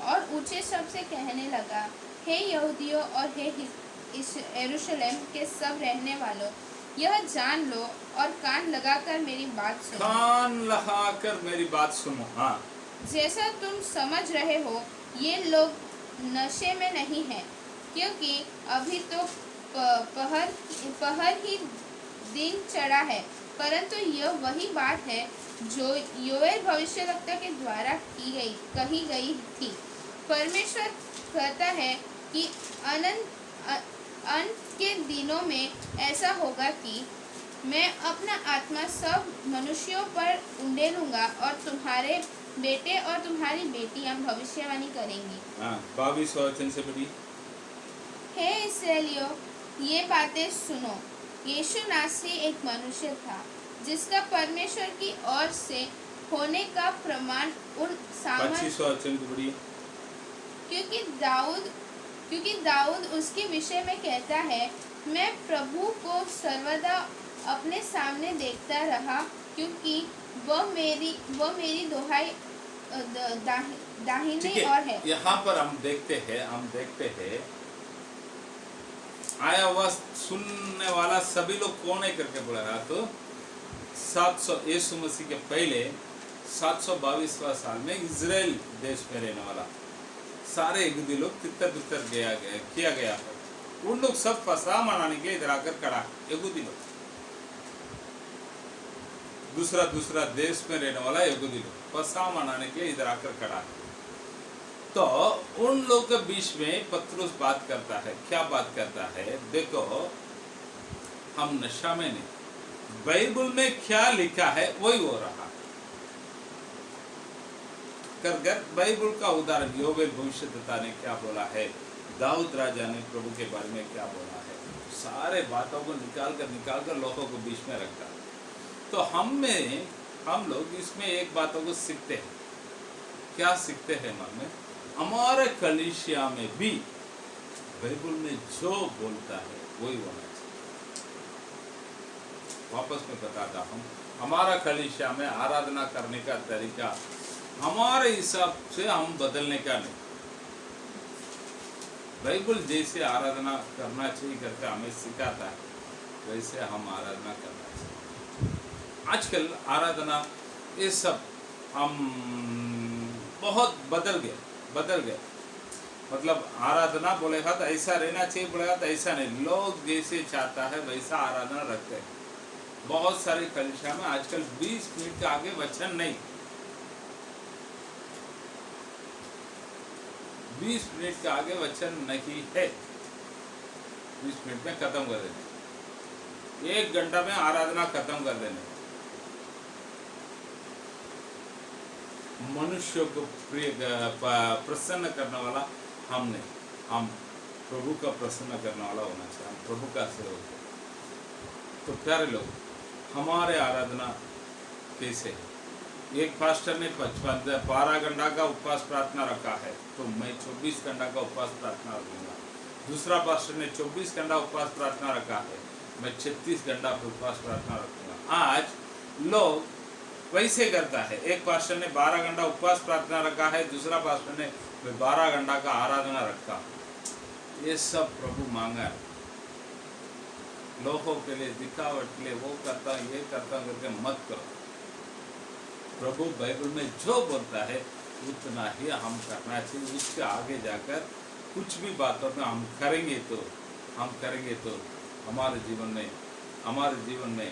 और ऊंचे शब्द से कहने लगा, हे यहूदियों और हे यरूशलेम के सब रहने वालों, यह जान लो और कान लगाकर मेरी बात सुनो। कान लगाकर मेरी बात सुनो। हाँ, जैसा तुम समझ रहे हो, ये लोग नशे में नहीं हैं, क्योंकि अभी तो पहर ही दिन चढ़ा है। परंतु यह वही बात है जो योएल भविष्यवक्ता के द्वारा कही गई थी। परमेश्वर कहता है कि अंत के दिनों में ऐसा होगा कि मैं अपना आत्मा सब मनुष्यों पर उंडेलूंगा और तुम्हारे बेटे और तुम्हारी बेटियां भविष्यवाणी करेंगी। 22 वचन से पढ़िए। हे इस्राएलियों, ये बातें सुनो। यीशु नासरी एक मनुष्य था जिसका परमेश्वर की ओर से होने का प्रमाण उन 25 वचन को पढ़िए। क्योंकि दाऊद उसके विषय में कहता है, मैं प्रभु को सर्वदा अपने सामने देखता रहा, क्योंकि वह मेरी दुहाई दाहिने और है। यहाँ पर हम देखते हैं आया हुआ सुनने वाला सभी लोग कौन है करके बोला रहा। तो 700 यीशु मसीह के पहले 722वां साल में इजराइल देश में रहने वाला सारे यहूदी लोग तितर बितर किया गया। उन लोग सब फसह मनाने के लिए इधर आकर खड़ा, यहूदी लोग, दूसरा देश में रहने वाला यहूदी लोग फसह मनाने के लिए इधर आकर खड़ा। तो उन लोग के बीच में पत्रुस बात करता है। क्या बात करता है? देखो, हम नशा में नहीं, बाइबल में क्या लिखा है वही हो रहा कर। बाइबल का उदाहरण योवेल भविष्यद्वक्ता ने क्या बोला है, दाऊद राजा ने प्रभु के बारे में क्या बोला है, सारे बातों को निकाल कर लोगों को बीच में रखता। तो हम लोग इसमें एक बातों को सीखते हैं। क्या सीखते हैं? मन में हमारे कलीसिया में भी बाइबल में जो बोलता है वही होना चाहिए। वापस में बताता हूँ, हमारा कलीसिया में आराधना करने का तरीका हमारे हिसाब से हम बदलने का नहीं, बाइबल जैसे आराधना करना चाहिए करके हमें सिखाता है, वैसे हम आराधना करना चाहिए। आजकल आराधना ये सब हम बहुत बदल गए। मतलब आराधना बोलेगा तो ऐसा रहना चाहिए, बोलेगा तो ऐसा नहीं। लोग जैसे चाहता है वैसा आराधना रखते हैं। बहुत सारे कलीसिया में आजकल 20 मिनट के आगे वचन नहीं, 20 मिनट के आगे वचन नहीं है। 20 मिनट में खत्म कर देने, 1 घंटा में आराधना खत्म कर देने। मनुष्य को प्रसन्न करने वाला हम नहीं, हम प्रभु का प्रसन्न करने वाला होना चाहिए। हम प्रभु का सेवक है। तो प्यारे लोग, हमारे आराधना कैसे है? एक पास्टर ने 12 घंटा का उपवास प्रार्थना रखा है, तो मैं 24 घंटा का उपवास प्रार्थना रखूंगा। दूसरा पास्टर ने 24 घंटा उपवास प्रार्थना रखा है, मैं 36 घंटा उपवास प्रार्थना रखूंगा। आज लोग वैसे करता है। एक पास्टर ने 12 घंटा उपवास प्रार्थना रखा है, दूसरा पास्टर ने 12 घंटा का आराधना रखा। ये सब प्रभु मांगा है लोगों के लिए, दिखावट के लिए, वो करता ये करता करके मत करो। प्रभु बाइबल में जो बोलता है उतना ही हम करना चाहिए। उसके आगे जाकर कुछ भी बातों में हम करेंगे तो हमारे जीवन में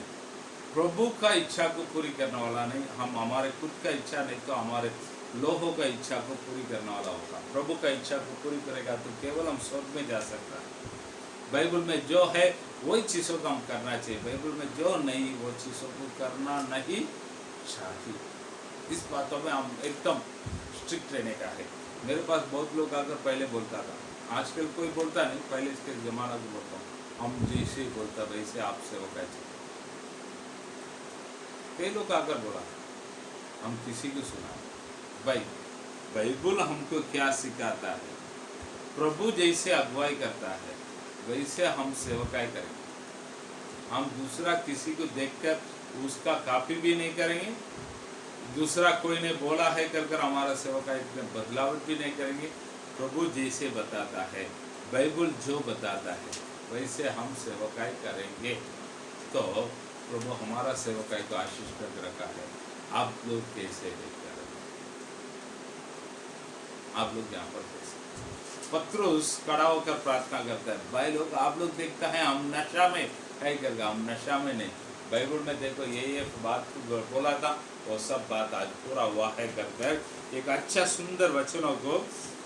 प्रभु का इच्छा को पूरी करने वाला नहीं, हम हमारे खुद का इच्छा नहीं तो हमारे लोगों का इच्छा को पूरी करने वाला होगा। प्रभु का इच्छा को पूरी करेगा तो केवल हम स्वर्ग में जा सकता है। बाइबल में जो है वही चीज़ों को हम करना चाहिए, बाइबल में जो नहीं वो चीज़ों को करना नहीं चाहिए। इस बातों में हम एकदम स्ट्रिक्ट रहने का है। मेरे पास बहुत लोग आकर पहले बोलता था, आजकल कोई बोलता नहीं, पहले इसके ज़माना को बोलता हूँ, हम जैसे ही बोलता वैसे आपसे वो कहते। कई लोग आकर बोला, हम किसी को सुना भाई, बाइबल हमको क्या सिखाता है, प्रभु जैसे अगुवाई करता है वैसे हम सेवकाई करेंगे। हम दूसरा किसी को देखकर उसका कॉपी भी नहीं करेंगे, दूसरा कोई ने बोला है कर हमारा सेवकाई में बदलावट भी नहीं करेंगे। प्रभु जैसे बताता है, बाइबल जो बताता है वैसे हम सेवकाई करेंगे। तो प्रभु हमारा सेवकाई को आशीष करके रखा है। आप लोग कैसे देखते हैं? आप लोग यहाँ पर कैसे? पत्रुस खड़ा होकर प्रार्थना करता है, भाई लोग आप लोग देखता है हम नशा में है करगा, हम नशा में नहीं। बाइबल में देखो ये बात बोला था, वो सब बात आज पूरा हुआ है करकर एक अच्छा सुंदर वचनों को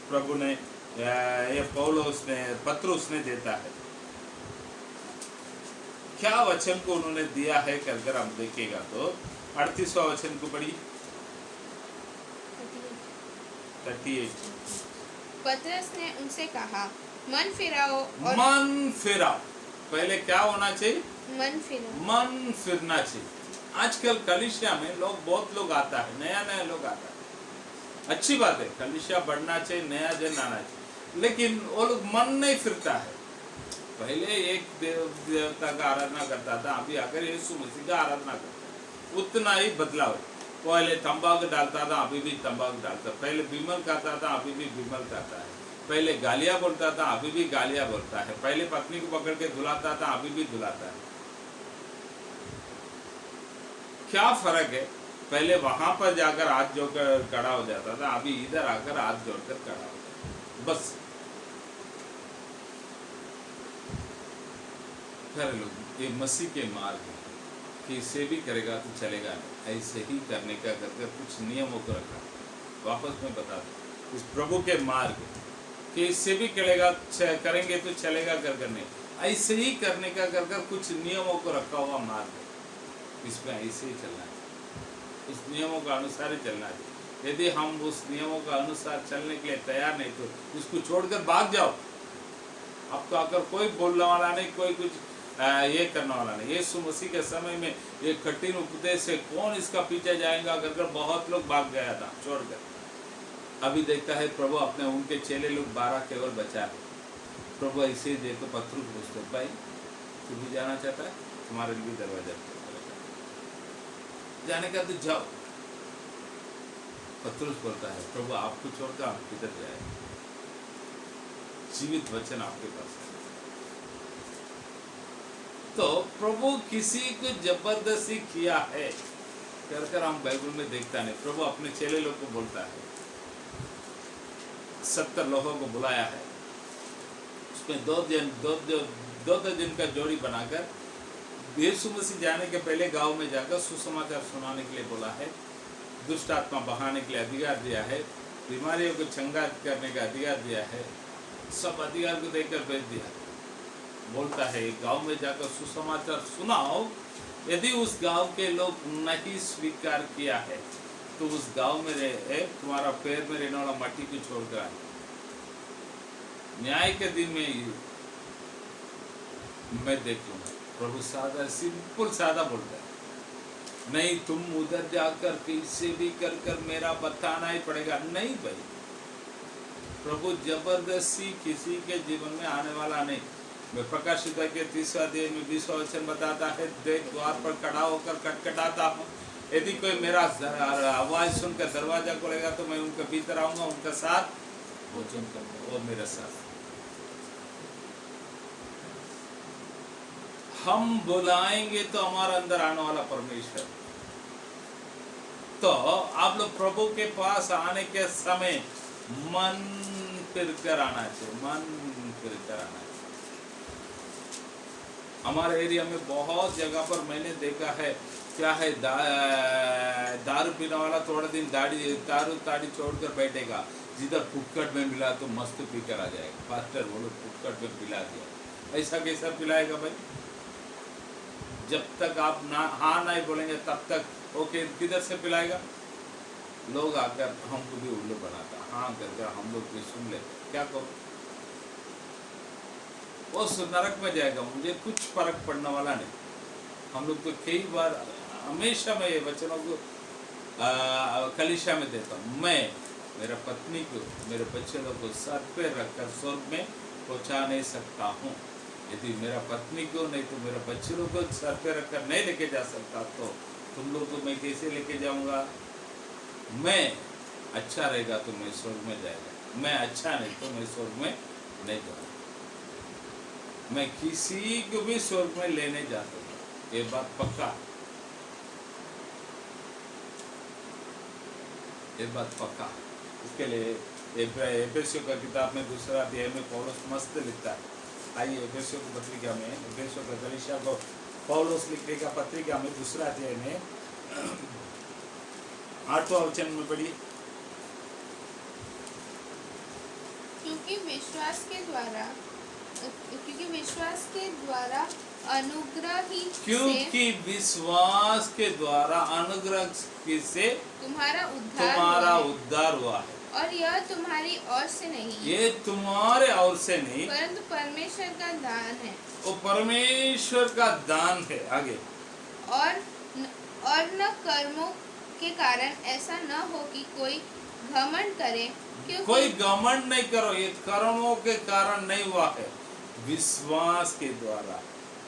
प्रभु ने ये पौलुस ने पत्रुस ने देता है। क्या वचन को उन्होंने दिया है कर हम देखेगा तो 38वां वचन को पढ़िए। 38। पतरस ने उनसे कहा, मन फिराओ और मन फिराओ। पहले क्या होना चाहिए? मन फिराओ। मन फिरना चाहिए। आजकल कलीसिया में बहुत लोग आता है, नया लोग आता है, अच्छी बात है, कलीसिया बढ़ना चाहिए, नया जन आना चाहिए, लेकिन वो लोग मन नहीं फिरता है। पहले एक देवता का आराधना करता था, अभी अगर यीशु मसीह का आराधना करता है उतना ही बदलाव। पहले तंबाकू डालता था, अभी भी तंबाकू डालता, पहले बिमल खाता था, अभी भी बिमल खाता है, पहले गालियां बोलता था, अभी भी गालियां बोलता है, पहले पत्नी को पकड़ के धुलाता था, अभी भी धुलाता है। क्या फर्क है? पहले वहां पर जाकर हाथ जोड़कर खड़ा हो जाता था, अभी इधर आकर हाथ जोड़कर खड़ा हो जाता है, बस। कर लोग ये मसीह के मार्ग है कि इसे भी करेगा तो चलेगा नहीं, ऐसे ही करने का करके कुछ नियमों को रखा। वापस मैं बता दूं, इस प्रभु के मार्ग कि इससे भी करेगा करेंगे तो चलेगा कर नहीं, ऐसे ही करने का कर कुछ नियमों को रखा हुआ मार्ग है। इसमें ऐसे ही चलना है, उस नियमों का अनुसार ही चलना है। यदि हम उस नियमों का अनुसार चलने के लिए तैयार नहीं तो उसको छोड़कर भाग जाओ। आपको आकर कोई बोलने वाला नहीं, कोई कुछ ये करने वाला नहीं। यीशु मसीह के समय में ये कठिन उपदेश से कौन इसका पीछे जाएगा कर बहुत लोग भाग गया था छोड़कर। अभी देखता है प्रभु अपने उनके चेले लोग 12 केवल बचा है। प्रभु ऐसे ही देखो पत्थर पूछते, भाई तू भी जाना चाहता है? तुम्हारे लिए दरवाजा जाने का तो जाओ। पत्रुस बोलता है, प्रभु आपको छोड़कर आप किधर जाए? जीवित वचन आपके पास है। तो प्रभु किसी को जबरदस्ती किया है कर हम बाइबल में देखता नहीं। प्रभु अपने चेले लोग को बोलता है, 70 लोगों को बुलाया है, उसमें दो दिन का जोड़ी बनाकर यीशु मसीह जाने के पहले गांव में जाकर सुसमाचार सुनाने के लिए बोला है, दुष्ट आत्मा बहाने के लिए अधिकार दिया है, बीमारियों को चंगा करने का अधिकार दिया है, सब अधिकार को देकर भेज दिया। बोलता है गांव में जाकर सुसमाचार सुनाओ, यदि उस गांव के लोग नहीं स्वीकार किया है तो उस गांव में रहे तुम्हारा पैर में रहने वाला मट्टी को छोड़कर आए। न्याय के दिन में मैं देख लूंगा। प्रभु सादा सिंपल सादा बोलता है, नहीं तुम उधर जाकर किसी भी कर मेरा बताना ही पड़ेगा। नहीं भाई, प्रभु जबरदस्ती किसी के जीवन में आने वाला नहीं। मैं प्रकाशित के 30वां अध्याय में 20वां वचन बताता है, देख द्वार पर खड़ा होकर खटखटाता हूँ, यदि कोई मेरा आवाज सुनकर दरवाजा खोलेगा तो मैं उनके भीतर आऊंगा, उनका साथ भोजन करूंगा, वो मेरे साथ। हम बुलाएंगे तो हमारा अंदर आने वाला परमेश्वर। तो आप लोग प्रभु के पास आने के समय मन फिर कर आना चाहिए, मन फिर कर आना चाहिए। हमारे एरिया में बहुत जगह पर मैंने देखा है, क्या है दारू पीने वाला थोड़ा दिन दारू ताड़ी छोड़कर बैठेगा, जिधर फुटकट में मिला तो मस्त पीकर आ जाएगा। पास्टर बोलो फुटकट में पिला दिया, ऐसा कैसा पिलाएगा भाई? जब तक आप ना हाँ नहीं बोलेंगे तब तक ओके किधर से पिलाएगा? लोग आकर हमको भी उल्लू बनाता, हाँ करके हम लोग भी सुन लेते, क्या करो? वो नरक में जाएगा, मुझे कुछ फर्क पड़ने वाला नहीं। हम लोग तो कई बार हमेशा मैं ये वचनों को कलीसिया में देता हूँ, मैं मेरा पत्नी को मेरे बच्चे लोग को सर पे रखकर स्वर्ग में पहुँचा नहीं सकता हूँ। यदि मेरा पत्नी को नहीं तो मेरे बच्चे लोग को सर पे रखकर नहीं लेके जा सकता तो तुम लोग को मैं कैसे लेके जाऊँगा? मैं अच्छा रहेगा तो मैं स्वर्ग में जाएगा, मैं अच्छा नहीं तो मैं स्वर्ग में नहीं जाऊँगा। मैं किसी को भी स्वर्ग में लेने जा सकता, ये बात पक्का, ये बात पक्का। इसके लिए एफेसियों का किताब में दूसरा अध्याय में पौलुस मस्त लिखता है। आइए एफेसियों की पत्रिका में, एफेसियों का कलीसिया को पौलुस लिखने का पत्रिका में दूसरा अध्याय में 8वां वचन में पढ़िए। क्योंकि विश्वास के द्वारा अनुग्रह ही से क्योंकि विश्वास के द्वारा अनुग्रह से तुम्हारा उद्धार हुआ है, और यह तुम्हारी ओर से नहीं, ये तुम्हारे ओर से नहीं, परंतु परमेश्वर का दान है। वो परमेश्वर का दान है। आगे, और न कर्मों के कारण ऐसा न हो कि कोई घमंड करे, क्योंकि कोई घमंड नहीं करो, ये कर्मों के कारण नहीं हुआ है, विश्वास के द्वारा,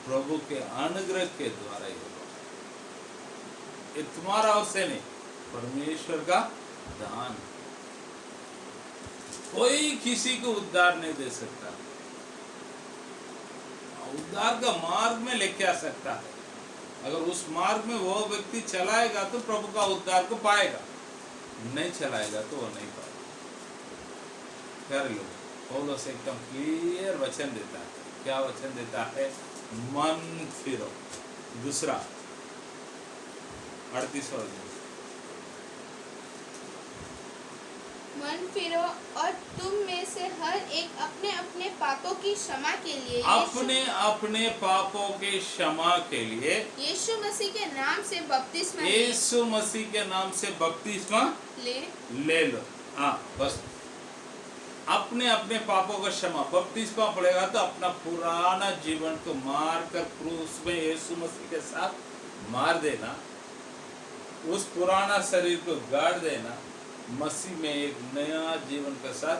प्रभु के अनुग्रह के द्वारा ये हुआ। ये तुम्हारा ओर से नहीं, परमेश्वर का दान। कोई किसी को उद्धार नहीं दे सकता, उद्धार का मार्ग में लेके आ सकता है। अगर उस मार्ग में वो व्यक्ति चलाएगा तो प्रभु का उद्धार को पाएगा, नहीं चलाएगा तो वो नहीं पाएगा। कर लो, पौलुस एकदम क्लियर वचन देता है। क्या वचन देता है? मन फिरो। दूसरा 38वां मन फिरो और तुम में से हर एक अपने अपने पापों की क्षमा के लिए अपने अपने पापों के क्षमा के लिए यीशु मसीह के नाम से बपतिस्मा यीशु मसीह के नाम से बपतिस्मा ले लो। हाँ, बस अपने अपने पापों का क्षमा। बपतिस्मा पड़ेगा तो अपना पुराना जीवन को मार कर क्रूस में यीशु मसीह के साथ मार देना, उस पुराना शरीर को गाड़ देना, मसीह में एक नया जीवन के साथ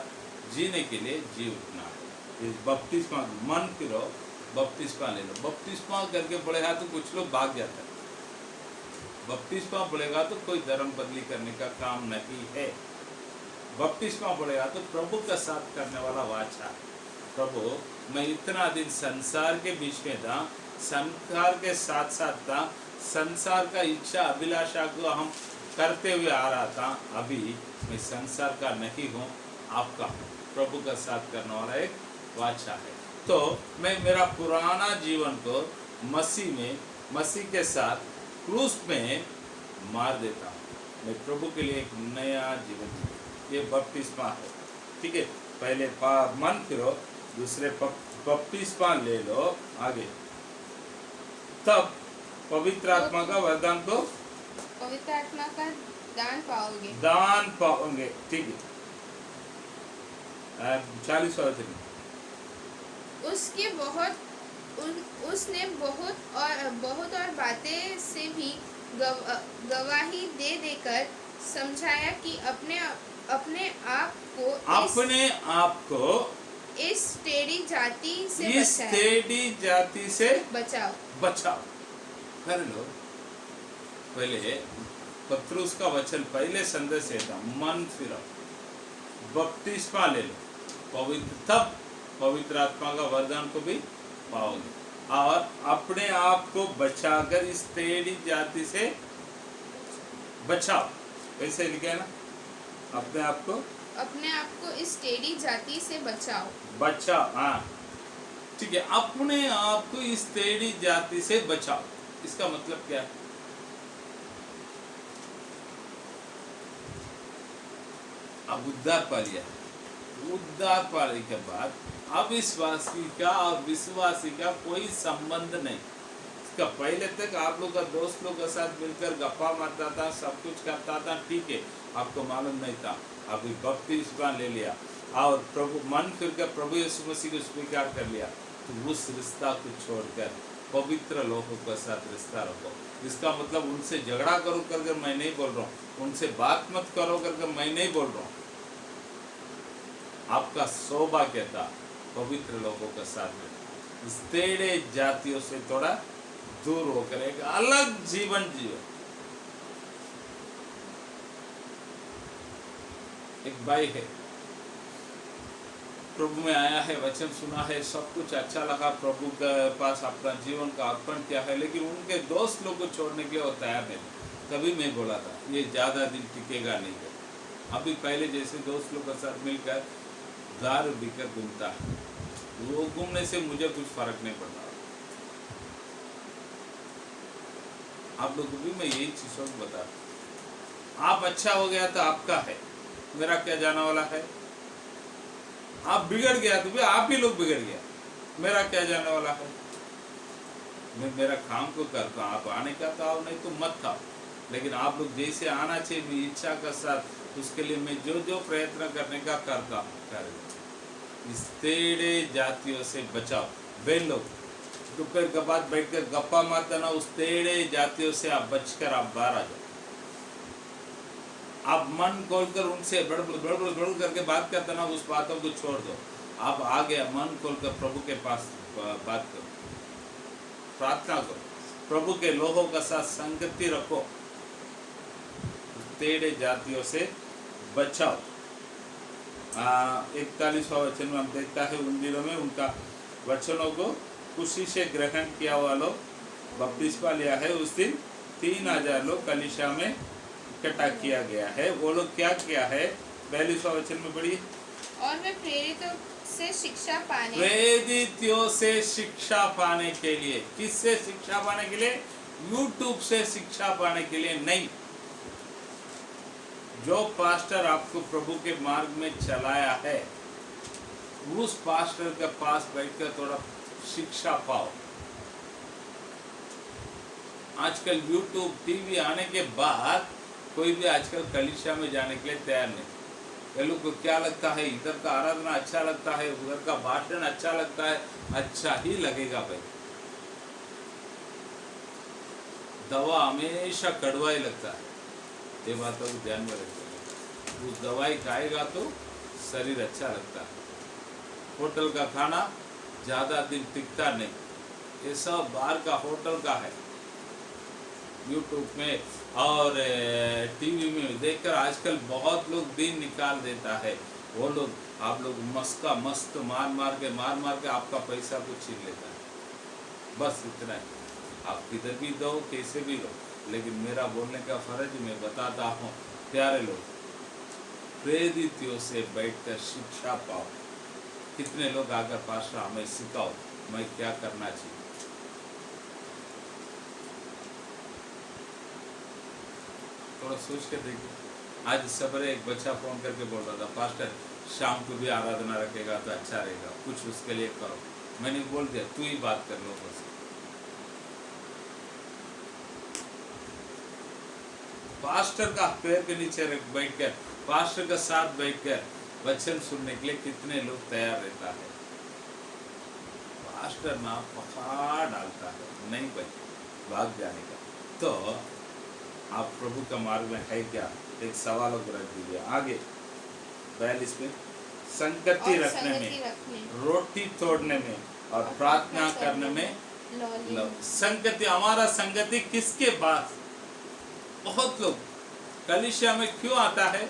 जीने के लिए जी उठना है। इस बपतिस्मा, मन फिरो, बपतिस्मा ले लो। बपतिस्मा करके पड़ेगा तो कुछ लोग भाग जाते हैं। बपतिस्मा पड़ेगा तो कोई धर्म बदली करने का काम नहीं है। बपतिस्मा पड़ेगा तो प्रभु का साथ करने वाला वाचा। प्रभु, मैं इतना दिन संसार के बीच में था, संसार के साथ साथ था, संसार का इच्छा अभिलाषा को हम करते हुए आ रहा था। अभी मैं संसार का नहीं हूँ, आपका प्रभु का साथ करने वाला एक वाचा है। तो मैं मेरा पुराना जीवन को मसीह में, मसीह के साथ क्रूस में मार देता हूँ। मैं प्रभु के लिए एक नया जीवन, ये बपतिस्मा है। ठीक है, पहले मन फिरो, दूसरे बपतिस्मा ले लो। आगे, तब पवित्र आत्मा का वरदान को, पवित्र आत्मा का दान पाओगे। ठीक है, 40वां वचन। उसने बहुत और बातें से भी गवाही दे देकर समझाया कि अपने आप को इस टेढ़ी जाति से बचाओ। कर लो। पहले पत्रुस का वचन, पहले संदेश था, मन फिरो, बपतिस्मा ले लो, तब पवित्र आत्मा का वरदान को भी पाओगे, और अपने आप को बचाकर इस टेढ़ी जाति से बचाओ। कैसे लिखे है ना? अपने आप को इस टेढ़ी जाति से बचाओ। हाँ, ठीक है, अपने आप को इस टेढ़ी जाति से बचाओ। इसका मतलब क्या है? अब उद्धार पा लिया, उद्धार पाने के बाद अविश्वासी का और विश्वासी का कोई संबंध नहीं। इसका पहले तक आप लोग का दोस्त लोग के साथ मिलकर गप्पा मारता था, सब कुछ करता था, ठीक है, आपको मालूम नहीं था। अभी बपतिस्मा ले लिया और प्रभु मन फिर कर प्रभु यीशु मसीह को स्वीकार कर लिया, तो उस रिश्ता को छोड़कर पवित्र लोगों के साथ रिश्ता रखो। इसका मतलब उनसे झगड़ा करो करके मैं नहीं बोल रहा हूँ, उनसे बात मत करो करके मैं नहीं बोल रहा हूँ। आपका सौभाग्य था पवित्र लोगों के साथ इस टेढ़े जातियों से थोड़ा दूर होकर एक अलग जीवन जियो। एक भाई है, प्रभु में आया है, वचन सुना है, सब कुछ अच्छा लगा, प्रभु के पास अपना जीवन का अर्पण किया है, लेकिन उनके दोस्त लोग को छोड़ने के लिए वो तैयार नहीं। तभी मैं बोला था ये ज़्यादा दिन टिकेगा नहीं है। अभी पहले जैसे दोस्त लोग के साथ मिलकर दारू पीकर घूमता है, वो घूमने से मुझे कुछ फर्क नहीं पड़ रहा। आप लोगों को भी मैं यही चीज़ों को बता रहा। आप अच्छा हो गया तो आपका है, मेरा क्या जाने वाला है। आप बिगड़ गया तो भी आप ही लोग बिगड़ गया, मेरा क्या जाने वाला है। मैं मेरा काम को करता हूँ, आप आने का तो आओ, नहीं तो मत आओ, लेकिन आप लोग जैसे आना चाहिए मेरी इच्छा का साथ, उसके लिए मैं जो जो प्रयत्न करने का करता हूँ कर। इस टेढ़े जातियों से बचाओ। बहन लोग दोपहर के बाद बैठकर गप्पा मारता ना, उस टेढ़े जातियों से आप बचकर आप बाहर आ जाओ। आप मन खोलकर उनसे बड़बड़ करके बात करते ना, उस बातों को छोड़ दो। आप आगे मन खोलकर प्रभु के पास बात करो, प्रार्थना करो, प्रभु के लोगों का साथ संगति रखो, टेढ़े जातियों से बचाओ। 41वां वचन में हम देखता है, उन दिनों में उनका वचनों को खुशी से ग्रहण किया हुआ लोग बपतिस्मा लिया है। उस दिन 3000 लोग कलीसिया में इकट्ठा किया गया है। वो लोग क्या किया है, 42वां वचन में पढ़िए। और वे प्रेरितों से शिक्षा पाने के लिए, किससे शिक्षा पाने के लिए? यूट्यूब से शिक्षा पाने के लिए नहीं। जो पास्टर आपको प्रभु के मार्ग में चलाया है, उस पास्टर के पास बैठकर थोड़ा शिक्षा पाओ। आजकल यूट्यूब टीवी आने के बाद कोई भी आजकल कलीसिया में जाने के लिए तैयार नहीं। ये लोग को क्या लगता है, इधर का आराधना अच्छा लगता है, उधर का भाषण अच्छा लगता है। अच्छा ही लगेगा भाई, दवा हमेशा कड़वा ही लगता है, ये बातों को ध्यान में रखिएगा। उस दवाई खाएगा तो शरीर अच्छा लगता है। होटल का खाना ज़्यादा दिन टिकता नहीं, ये सब बाहर का होटल का है। यूट्यूब में और टीवी में देखकर आजकल बहुत लोग दिन निकाल देता है। वो लोग, आप लोग मस्त मार के आपका पैसा को छीन लेता है। बस इतना ही, आप किधर भी दो, कैसे भी लो, लेकिन मेरा बोलने का फर्ज मैं बताता हूँ। प्यारे लोग, प्रेरितों से बैठकर शिक्षा पाओ। कितने लोग आकर पास्टर हमें सिखाओ, मैं क्या करना चाहिए। थोड़ा सोच के देखिए। आज सवेरे एक बच्चा फोन करके बोल रहा था, पास्टर शाम को भी आराधना रखेगा तो अच्छा रहेगा, कुछ उसके लिए करो। मैंने बोल दिया, तू ही बात कर लो बस। पास्टर का पैर के नीचे बैठकर, पास्टर के साथ बैठकर वचन सुनने के लिए कितने लोग तैयार रहता है। पास्टर ना पकड़ डालता है, नहीं भाई, भाग जाने का। तो आप प्रभु का मार्ग में है क्या, एक सवाल को रख दीजिए। आगे 42 में, संगति रखने में, रोटी तोड़ने में और प्रार्थना करने में संगति। हमारा संगति किसके पास? बहुत लोग कलीसिया में क्यों आता है?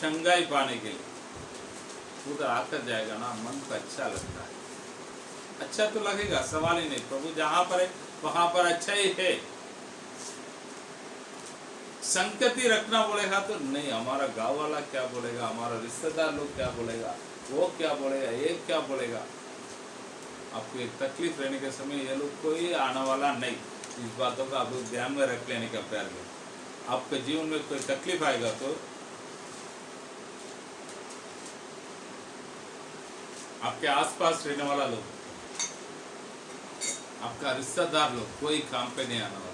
शंघाई पाने के लिए। उधर आकर जाएगा ना, मन को अच्छा लगता है। अच्छा तो लगेगा, सवाल ही नहीं। प्रभु जहां पर है वहां पर अच्छा ही है। संगति रखना बोलेगा तो नहीं, हमारा गांव वाला क्या बोलेगा, हमारा रिश्तेदार लोग क्या बोलेगा, वो क्या बोलेगा, ये क्या बोलेगा। आपको एक तकलीफ रहने के समय ये लोग कोई आने वाला नहीं। इस बातों का आप लोग ध्यान में रख लेने का प्यार में। आपके जीवन में कोई तकलीफ आएगा तो आपके आसपास रहने वाला लोग, आपका रिश्तेदार लोग, कोई काम पे नहीं आने वाला।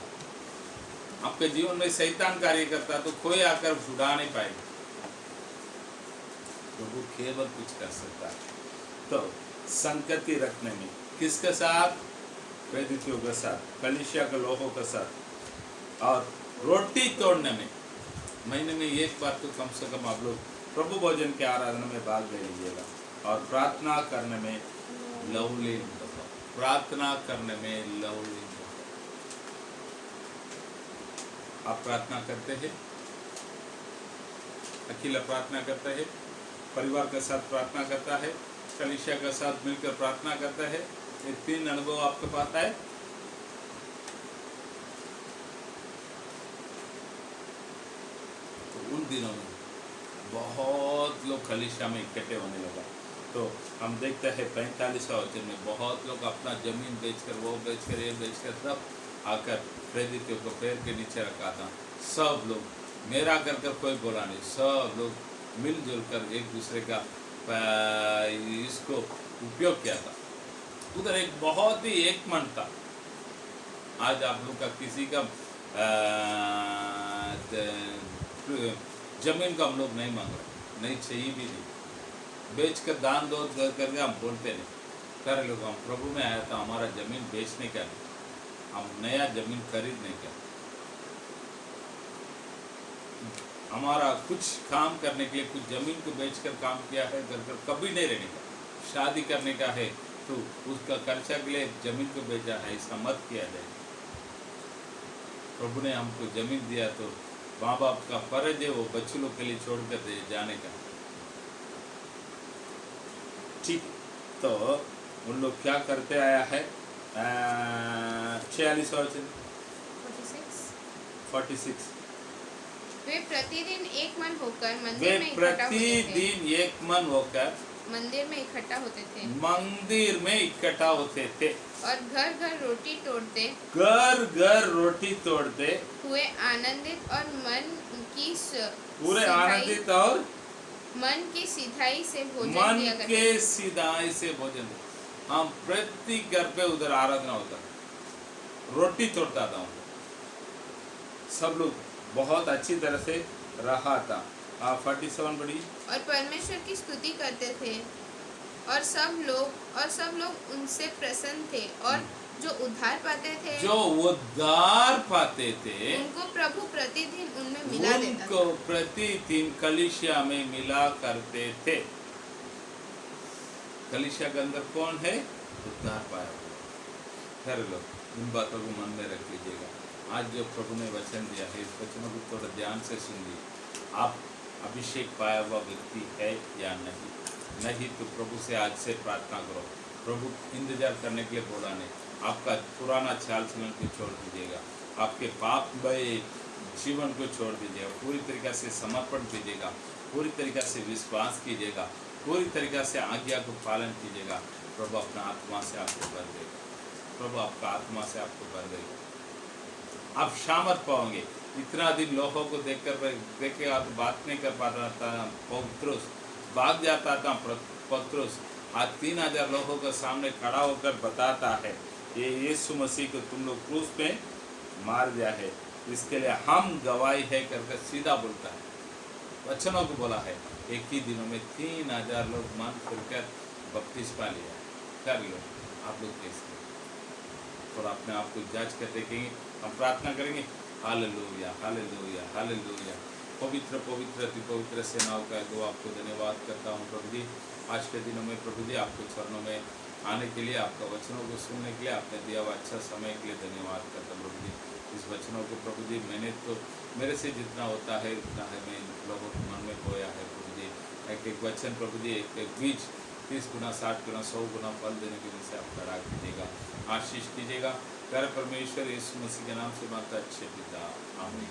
आपके जीवन में शैतान कार्य करता तो कोई आकर छुड़ा नहीं पाएगा। प्रभु केवल कुछ कर सकता है। तो संगति रखने में किसके साथ? प्रेरितों के साथ, कलीसिया के लोगों के साथ। और रोटी तोड़ने में महीने में एक बार तो कम से कम आप लोग प्रभु भोजन के आराधना में भाग ले लीजिएगा। और प्रार्थना करने में लवलीन हो, प्रार्थना करने में लवलीन हो। आप प्रार्थना करते हैं? अकेला प्रार्थना करता है, परिवार के साथ प्रार्थना करता है, कलीसिया के साथ मिलकर प्रार्थना करते हैं। ये 3 अनुभव आपके पास आए। तो उन दिनों में बहुत लोग कलीसिया में इकट्ठे होने लगा। तो हम देखते हैं 45वां वचन में बहुत लोग अपना जमीन बेचकर, वो बेचकर, ये बेचकर सब आकर प्रेरितों को पैर के नीचे रखा था। सब लोग मेरा कर कर कोई बोला नहीं, सब लोग मिलजुल कर एक दूसरे का इसको उपयोग किया था। उधर एक बहुत ही एक मन था। आज आप लोग का किसी का जमीन को हम लोग नहीं मांग रहे, नहीं चाहिए भी नहीं, बेच कर दान दो करके हम बोलते नहीं। कर लोग हम प्रभु में आया था, हमारा जमीन बेचने का नहीं, हम नया जमीन खरीदने का, हमारा कुछ काम करने के लिए कुछ जमीन को बेचकर काम किया है, घर पर कभी नहीं रहने का। शादी करने का है तो उसका खर्चा के लिए जमीन को बेचा है, ऐसा मत किया जाए। प्रभु ने हमको जमीन दिया तो माँ बाप का फर्ज है वो बच्चों लोग के लिए छोड़ कर दे जाने का। ठीक, तो उन लोग क्या करते आया है। 46वां वचन 46। वे प्रतिदिन एक मन होकर वे मंदिर में इकट्ठा होते थे। प्रतिदिन एक मन होकर मंदिर में इकट्ठा होते थे मंदिर में इकट्ठा होते थे और घर घर रोटी तोड़ते घर घर रोटी तोड़ते हुए आनंदित और पूरे आनंदित और मन की सिधाई से भोजन मन किया करते के सिधाई से भोजन। हम प्रति घर पे उधर आराधना होता, रोटी तोड़ता था। सब लोग बहुत अच्छी तरह से रहा था। 47 बड़ी और परमेश्वर की स्तुति करते थे और सब लोग उनसे प्रसन्न थे और जो उद्धार पाते थे उनको प्रभु प्रतिदिन उनमें मिला देता था। उनको प्रतिदिन कलीसिया में मिला करते थे। कलीसिया के अंदर कौन है? उद्धार पाया हुआ। खैर लोग इन बातों को मन में रख लीजिएगा। आज जो प्रभु ने वचन दिया है, इस वचनों को थोड़ा ध्यान से सुनिए। आप अभिषेक पाया हुआ व्यक्ति है या नहीं? नहीं तो प्रभु से आज से प्रार्थना करो। प्रभु इंतजार करने के लिए बोला नहीं। आपका पुराना चाल चलन को छोड़ दीजिएगा, आपके पाप भय जीवन को छोड़ दीजिएगा, पूरी तरीक़ा से समर्पण कीजिएगा, पूरी तरीक़ा से विश्वास कीजिएगा, पूरी तरीक़ा से आज्ञा को पालन कीजिएगा। प्रभु अपना आत्मा से आपको भर देगा। प्रभु आपका आत्मा से आपको भर देगा। आप सामर्थ पाओगे। इतना दिन लोगों को देखेगा तो बात नहीं कर पाता था पत्रुस, भाग जाता था पत्रुस। आज 3000 लोगों के सामने खड़ा होकर बताता है ये यीशु मसीह को तुम लोग क्रूस पे मार दिया है, इसके लिए हम गवाही है करके सीधा बोलता है। वचनों को बोला है। एक ही दिनों में 3000 लोग मन फिरकर बपतिस्मा लिया। कर लो आप लोग कैसे, और अपने आप को जांच कर देखेंगे। हम प्रार्थना करेंगे। Hallelujah hallelujah hallelujah. पवित्र पवित्र अति पवित्र सेनाओं का गो आपको धन्यवाद करता हूँ प्रभु जी। आज के दिनों में प्रभु जी आपके चरणों में आने के लिए, आपका वचनों को सुनने के लिए आपने दिया हुआ अच्छा समय के लिए धन्यवाद करता हूँ प्रभु जी। इस वचनों को प्रभु जी मैंने तो मेरे से जितना होता है उतना है मैं लोगों के मन में बोया है प्रभु जी। एक एक वचन प्रभु जी, एक एक बीज 30 गुना 60 गुना 100 गुना फल देने के लिए से आप खड़ा कीजिएगा, आशीष कीजिएगा। प्यारे परमेश्वर यीशु मसीह के नाम से माता अच्छे पिता, आमीन।